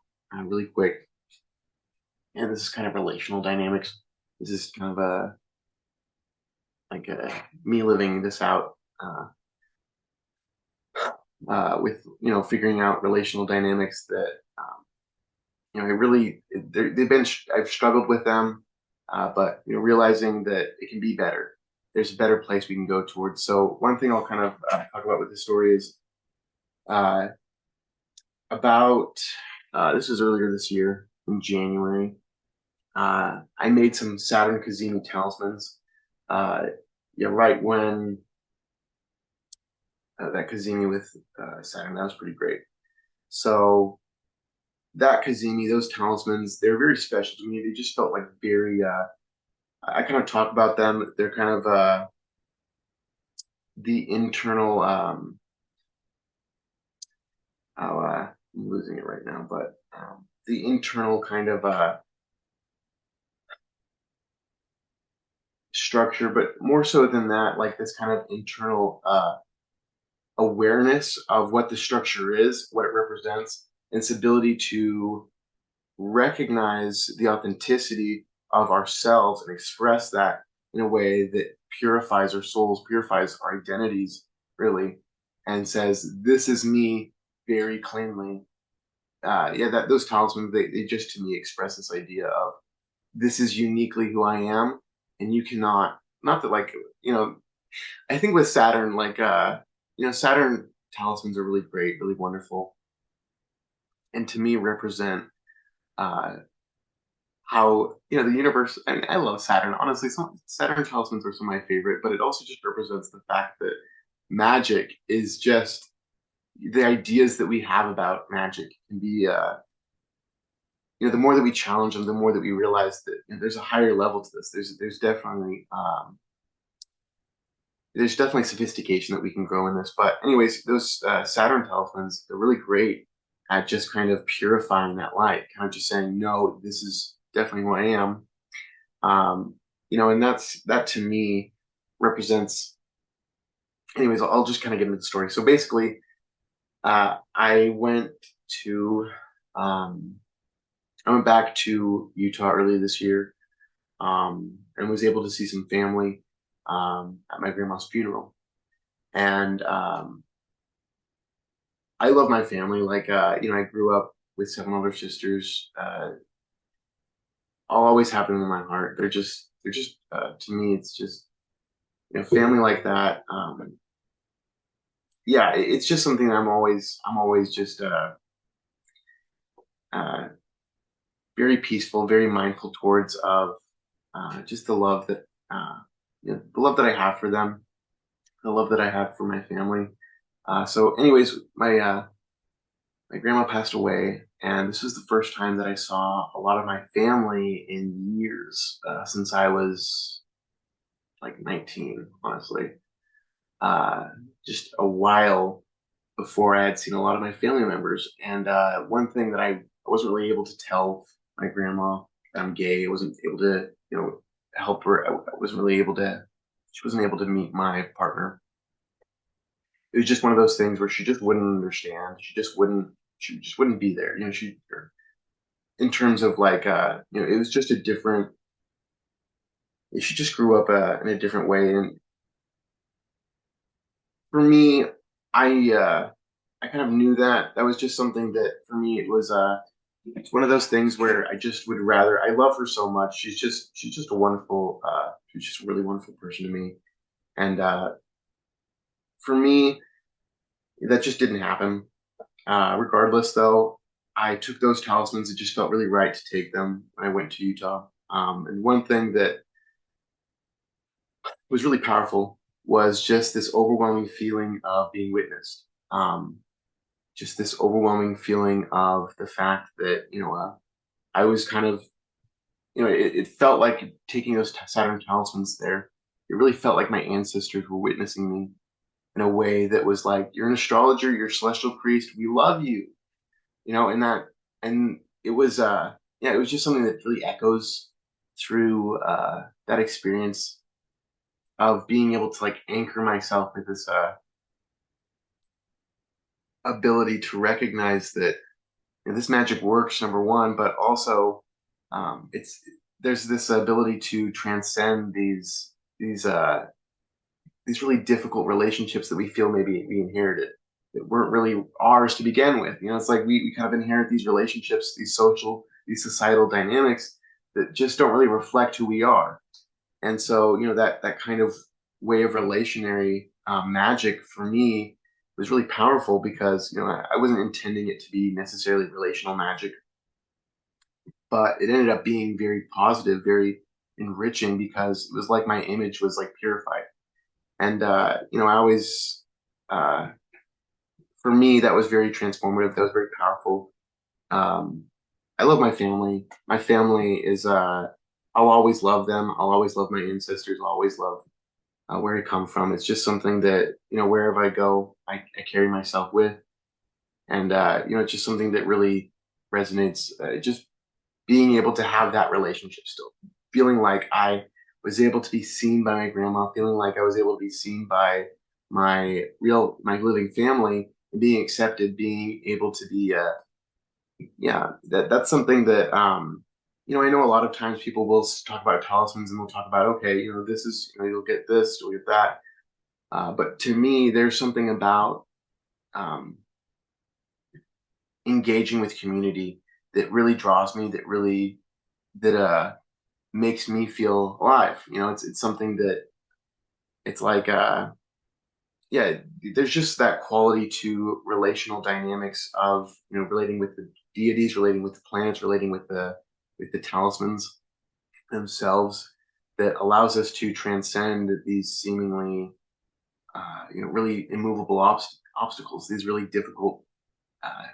really quick, and this is kind of relational dynamics. This is kind of me living this out, with figuring out relational dynamics that it really they've been I've struggled with them, but realizing that it can be better. There's a better place we can go towards. So one thing I'll kind of talk about with this story is uh, about this was earlier this year in January. I made some Saturn Kazemi talismans. Uh, yeah, right when that Kazemi with Saturn, that was pretty great. So that Kazemi, those talismans, they're very special to me. They just felt like very. I kind of talk about them. They're kind of the internal. I'm losing it right now, but the internal kind of structure, but more so than that, like this kind of internal awareness of what the structure is, what it represents, and its ability to recognize the authenticity of ourselves and express that in a way that purifies our souls, purifies our identities, really, and says, "This is me," very cleanly. Yeah, that those talismans, they just to me express this idea of this is uniquely who I am, and you cannot. Not that like I think with Saturn, like Saturn talismans are really great, really wonderful, and to me represent uh how the universe. I mean, I love Saturn. Honestly, some Saturn talismans are some of my favorite, but it also just represents the fact that magic is just the ideas that we have about magic can be the more that we challenge them, the more that we realize that there's a higher level to this. There's definitely sophistication that we can grow in this. But anyways, those Saturn talismans, they're really great at just kind of purifying that light, kind of just saying, no, this is definitely who I am. um, and that to me represents. Anyways, I'll just kind of get into the story. So basically, I went to um, I went back to Utah earlier this year, and was able to see some family at my grandma's funeral. And I love my family. Like I grew up with seven older sisters. I'll always have them in my heart. They're just to me, it's just family like that. Yeah, it's just something that I'm always just uh, very peaceful, very mindful towards of just the love that the love that I have for them, the love that I have for my family. So, anyways, my grandma passed away, and this was the first time that I saw a lot of my family in years, since I was like 19, honestly. Uh, just a while before I had seen a lot of my family members. And one thing that I wasn't really able to tell my grandma that I'm gay. I wasn't able to, help her. I wasn't really able to. She wasn't able to meet my partner. it was just one of those things where she just wouldn't understand. She just wouldn't be there. In terms of like, it was just a different, she just grew up in a different way. And for me, I kind of knew that that was just something that for me, it's one of those things where I just would rather, I love her so much. She's just a wonderful, she's just a really wonderful person to me. And for me, that just didn't happen. Regardless, though, I took those talismans. It just felt really right to take them when I went to Utah. And one thing that was really powerful was just this overwhelming feeling of being witnessed. Just this overwhelming feeling of the fact that, I was kind of, it felt like taking those Saturn talismans there. It really felt like my ancestors were witnessing me in a way that was like, you're an astrologer, you're a celestial priest, we love you, and it was, yeah, it was just something that really echoes through that experience of being able to like anchor myself with this ability to recognize that this magic works, number one, but also it's there's this ability to transcend these really difficult relationships that we feel maybe we inherited that weren't really ours to begin with. It's like we kind of inherit these relationships, these societal dynamics that just don't really reflect who we are. And so, that kind of way of relationary magic for me was really powerful because, I wasn't intending it to be necessarily relational magic, but it ended up being very positive, very enriching because it was like my image was like purified. And, I always, uh, for me, that was very transformative. That was very powerful. Um, I love my family. My family is, I'll always love them. I'll always love my ancestors. I'll always love where I come from. It's just something that, wherever I go, I carry myself with. And, it's just something that really resonates. Just being able to have that relationship still, feeling like I was able to be seen by my grandma, feeling like I was able to be seen by my living family, and being accepted, being able to be, yeah, that's something that, I know a lot of times people will talk about talismans and we'll talk about, okay, this is, you'll get this, you'll get that. But to me, there's something about um, engaging with community that really draws me, that makes me feel alive. It's something that it's like yeah, there's just that quality to relational dynamics of relating with the deities, relating with the planets, relating with the talismans themselves that allows us to transcend these seemingly really immovable obstacles, these really difficult uh,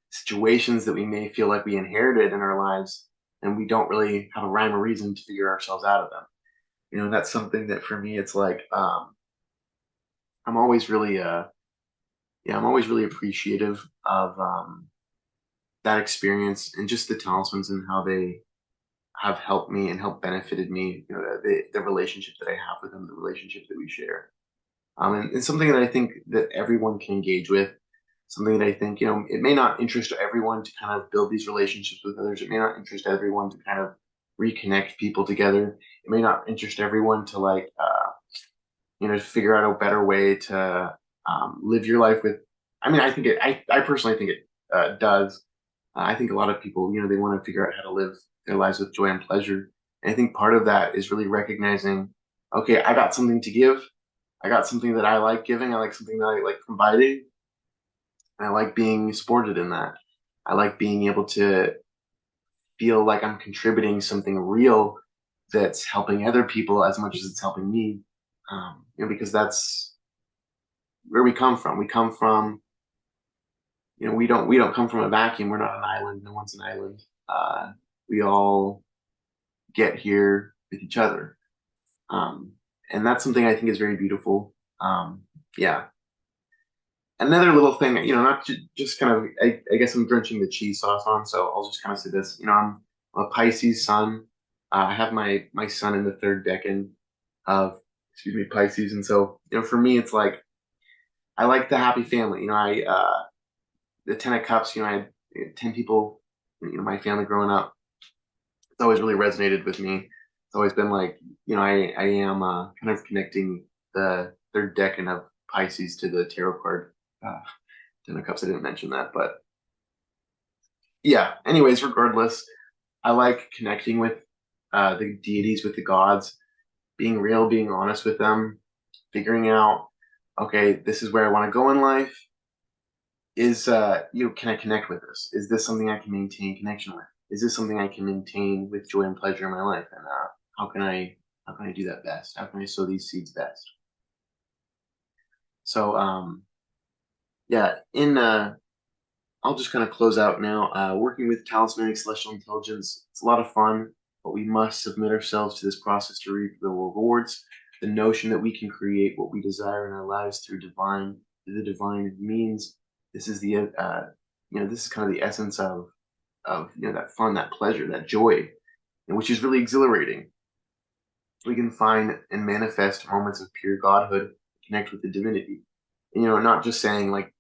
situations that we may feel like we inherited in our lives and we don't really have a rhyme or reason to figure ourselves out of them. That's something that for me it's like I'm always really yeah, I'm always really appreciative of that experience and just the talismans and how they have helped me and helped benefited me. The relationship that I have with them, the relationship that we share. And it's something that I think that everyone can engage with. Something that I think, it may not interest everyone to kind of build these relationships with others. It may not interest everyone to kind of reconnect people together. It may not interest everyone to like, figure out a better way to live your life with. I mean, I personally think it does. I think a lot of people, they want to figure out how to live their lives with joy and pleasure. And I think part of that is really recognizing, okay, I got something to give. I got something that I like giving. I like something that I like providing. And I like being supported in that. I like being able to feel like I'm contributing something real that's helping other people as much as it's helping me. Because that's where we come from. We come from, we don't come from a vacuum. We're not an island. No one's an island. We all get here with each other. Um, and that's something I think is very beautiful. Yeah. Another little thing, not just kind of, I guess I'm drenching the cheese sauce on, so I'll just kind of say this. I'm a Pisces sun. I have my sun in the third decan of, excuse me, Pisces, and so for me, it's like I like the happy family. The Ten of Cups. I had 10 people. My family growing up. It's always really resonated with me. It's always been like, I am kind of connecting the third decan of Pisces to the tarot card. Uh, Ten of Cups. I didn't mention that, but yeah. Anyways, regardless, I like connecting with the deities, with the gods, being real, being honest with them, figuring out, okay, this is where I want to go in life. Can I connect with this? Is this something I can maintain connection with? Is this something I can maintain with joy and pleasure in my life? And how can I do that best? How can I sow these seeds best? So yeah, in I'll just kind of close out now. Working with talismanic celestial intelligence, it's a lot of fun, but we must submit ourselves to this process to reap the rewards. The notion that we can create what we desire in our lives through the divine means. This is this is kind of the essence of that fun, that pleasure, that joy, and which is really exhilarating. We can find and manifest moments of pure godhood, connect with the divinity. And, not just saying like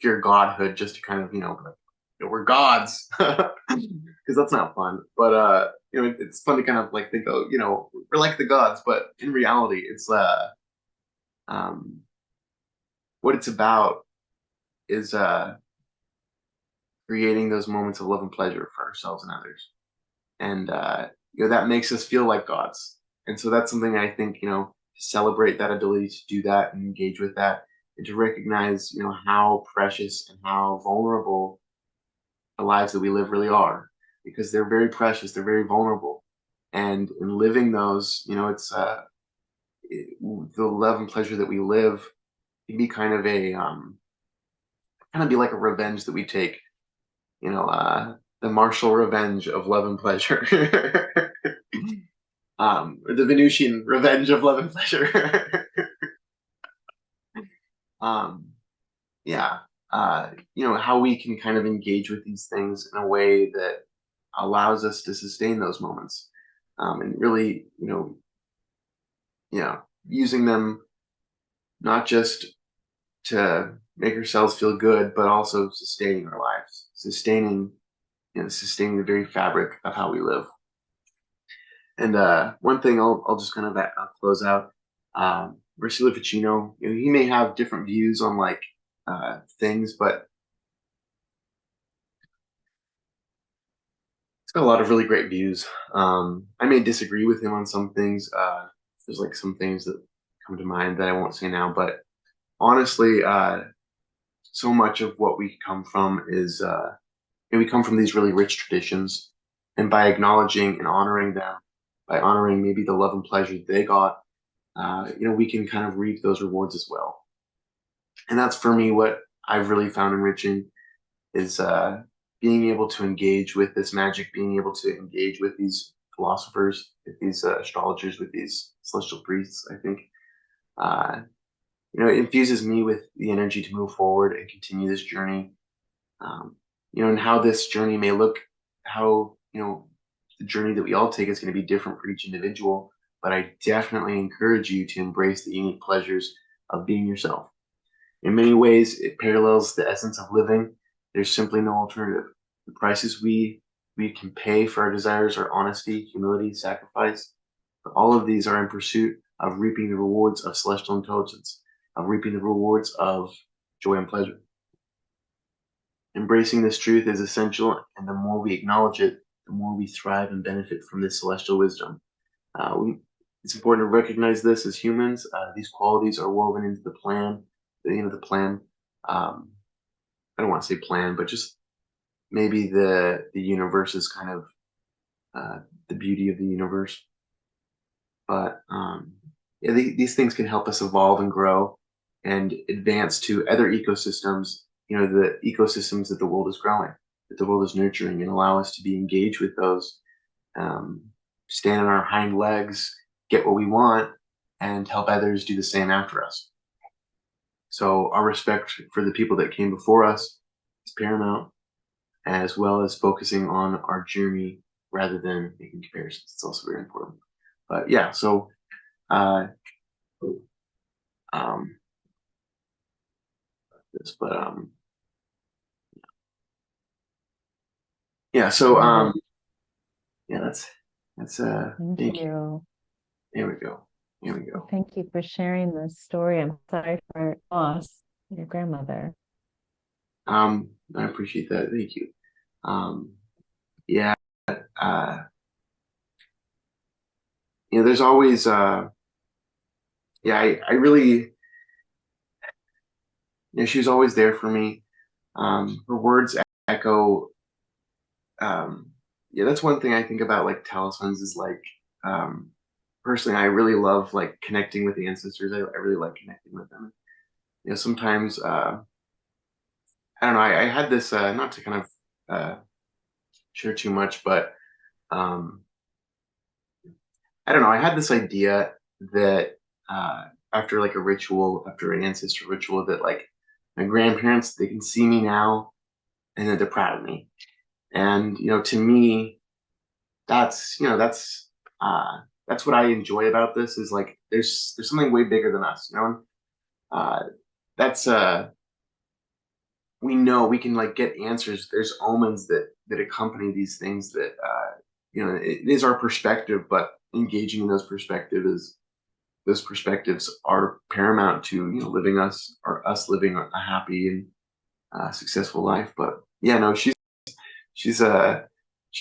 pure godhood just to kind of like, we're gods because that's not fun. But it's fun to kind of like think, oh, we're like the gods, but in reality, it's um, what it's about is creating those moments of love and pleasure for ourselves and others, and that makes us feel like gods. And so that's something I think to celebrate that ability to do that and engage with that, and to recognize how precious and how vulnerable the lives that we live really are, because they're very precious, they're very vulnerable, and in living those, the love and pleasure that we live can be kind of be like a revenge that we take, the martial revenge of love and pleasure, or the Venusian revenge of love and pleasure. um, yeah, how we can kind of engage with these things in a way that allows us to sustain those moments, and really, using them not just to make ourselves feel good, but also sustaining our lives, sustaining the very fabric of how we live. And one thing I'll just kind of close out. Marcelo Ficino, he may have different views on like things, but he's got a lot of really great views. I may disagree with him on some things. There's like some things that come to mind that I won't say now, but honestly, so much of what we come from is we come from these really rich traditions, and by acknowledging and honoring them, by honoring maybe the love and pleasure they got, we can kind of reap those rewards as well. And that's for me what I've really found enriching is being able to engage with this magic, being able to engage with these philosophers, with these astrologers, with these celestial priests. I think uh, it infuses me with the energy to move forward and continue this journey. Um, and how this journey may look, how the journey that we all take is going to be different for each individual. But I definitely encourage you to embrace the unique pleasures of being yourself. In many ways, it parallels the essence of living. There's simply no alternative. The prices we can pay for our desires are honesty, humility, sacrifice. But all of these are in pursuit of reaping the rewards of celestial intelligence, of reaping the rewards of joy and pleasure. Embracing this truth is essential, and the more we acknowledge it, the more we thrive and benefit from this celestial wisdom. It's important to recognize this as humans. These qualities are woven into the plan. The plan. I don't want to say plan, but just maybe the universe is kind of the beauty of the universe. But yeah, these things can help us evolve and grow and advance to other ecosystems. The ecosystems that the world is growing, that the world is nurturing, and allow us to be engaged with those, um, stand on our hind legs, get what we want, and help others do the same after us. So our respect for the people that came before us is paramount, as well as focusing on our journey rather than making comparisons. It's also very important. But yeah, so uh, um, this, but yeah. So Love it. yeah, that's Thank thank you. you. There we go. Here we Well, go. thank you for sharing this story. I'm sorry for loss, your grandmother. I appreciate that. Thank you. Um, yeah. Uh, there's always yeah. I really, she was always there for me. Her words echo. Um, yeah, that's one thing I think about like talismans is like, um, personally, I really love like connecting with the ancestors. I really like connecting with them. Sometimes, I don't know, I had this, not to kind of share too much, but um, I don't know, I had this idea that after like a ritual, after an ancestor ritual, that like my grandparents, they can see me now and that they're proud of me. And, to me, that's what I enjoy about this is like there's something way bigger than us, uh, that's we know we can like get answers. There's omens that accompany these things that it is our perspective, but engaging in those perspectives are paramount to living us living a happy and successful life. But yeah, no, she's she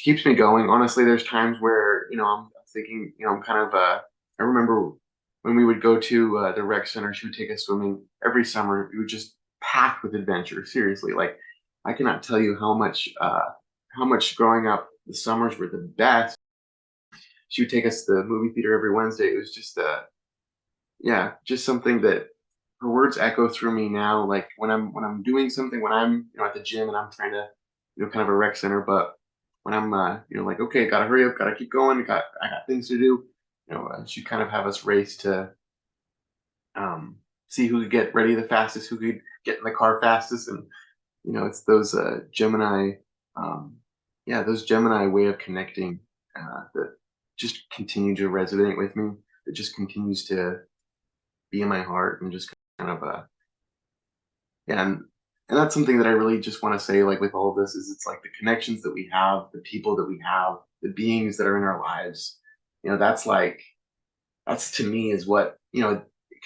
keeps me going. Honestly, there's times where I'm thinking I'm kind of I remember when we would go to the rec center, she would take us swimming every summer. We would just packed with adventure. Seriously, like I cannot tell you how much growing up the summers were the best. She would take us to the movie theater every Wednesday. It was just yeah, just something that her words echo through me now. Like when I'm doing something, when I'm at the gym and I'm trying to kind of a rec center, but when I'm like okay, gotta hurry up, gotta keep going, I got things to do. She kind of have us race to um, see who could get ready the fastest, who could get in the car fastest, and it's those Gemini, um, yeah, those Gemini way of connecting that just continue to resonate with me. That just continues to be in my heart and just kind of yeah, and that's something that I really just want to say like with all of this is it's like the connections that we have, the people that we have, the beings that are in our lives. That's like that's to me is what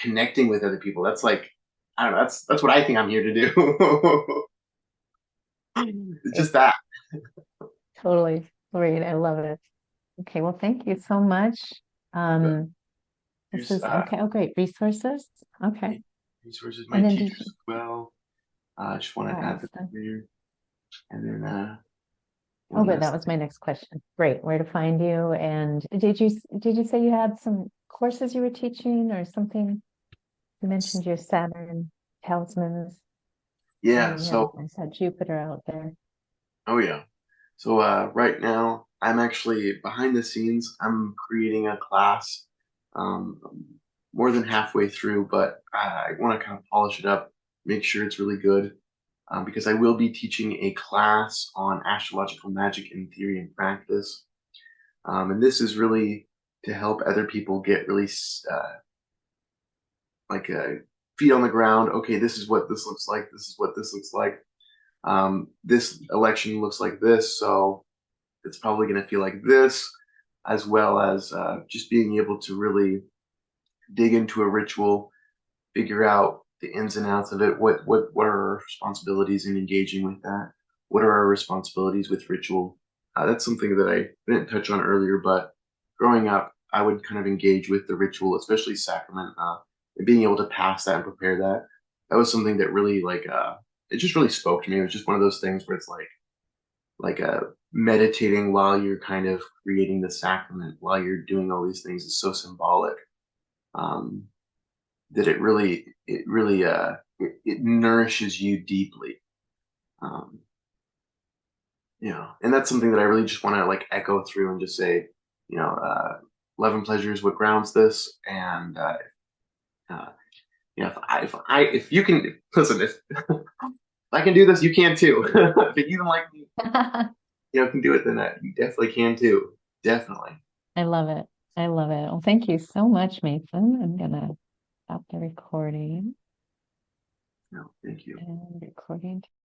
connecting with other people. That's like I don't know. That's what I think I'm here to do. It's Yeah, just that. totally great. I love it. Okay, well, thank you so much. But Um, this here's is okay. Oh, great. Resources. Okay. resources, my And then did teachers you, as well. I just want to add them awesome. here, and then Oh, one good. That last was my next question. Great. Where to find you? And did you say you had some courses you were teaching or something? You mentioned your Saturn talismans. yeah. I saw Jupiter out there. Oh yeah. So right now I'm actually behind the scenes. I'm creating a class, um, more than halfway through, but I want to kind of polish it up, make sure it's really good, because I will be teaching a class on astrological magic in theory and practice, and this is really to help other people get really like feet on the ground. Okay, this is what this looks like. This is what this looks like. This election looks like this, so it's probably going to feel like this, as well as just being able to really dig into a ritual, figure out the ins and outs of it. What are our responsibilities in engaging with that? What are our responsibilities with ritual? That's something that I didn't touch on earlier, but growing up, I would kind of engage with the ritual, especially sacrament, and being able to pass that and prepare that. That was something that really like it just really spoke to me. It was just one of those things where it's like meditating while you're kind of creating the sacrament while you're doing all these things is so symbolic, um, that it nourishes you deeply, um, and that's something that I really just want to like echo through and just say, love and pleasure is what grounds this, and uh, if you can listen, if I can do this, you can too. If you even like me, can do it, then you definitely can too. Definitely. I love it. I love it. Well, thank you so much, Mason. I'm gonna stop the recording. No, thank you. And recording.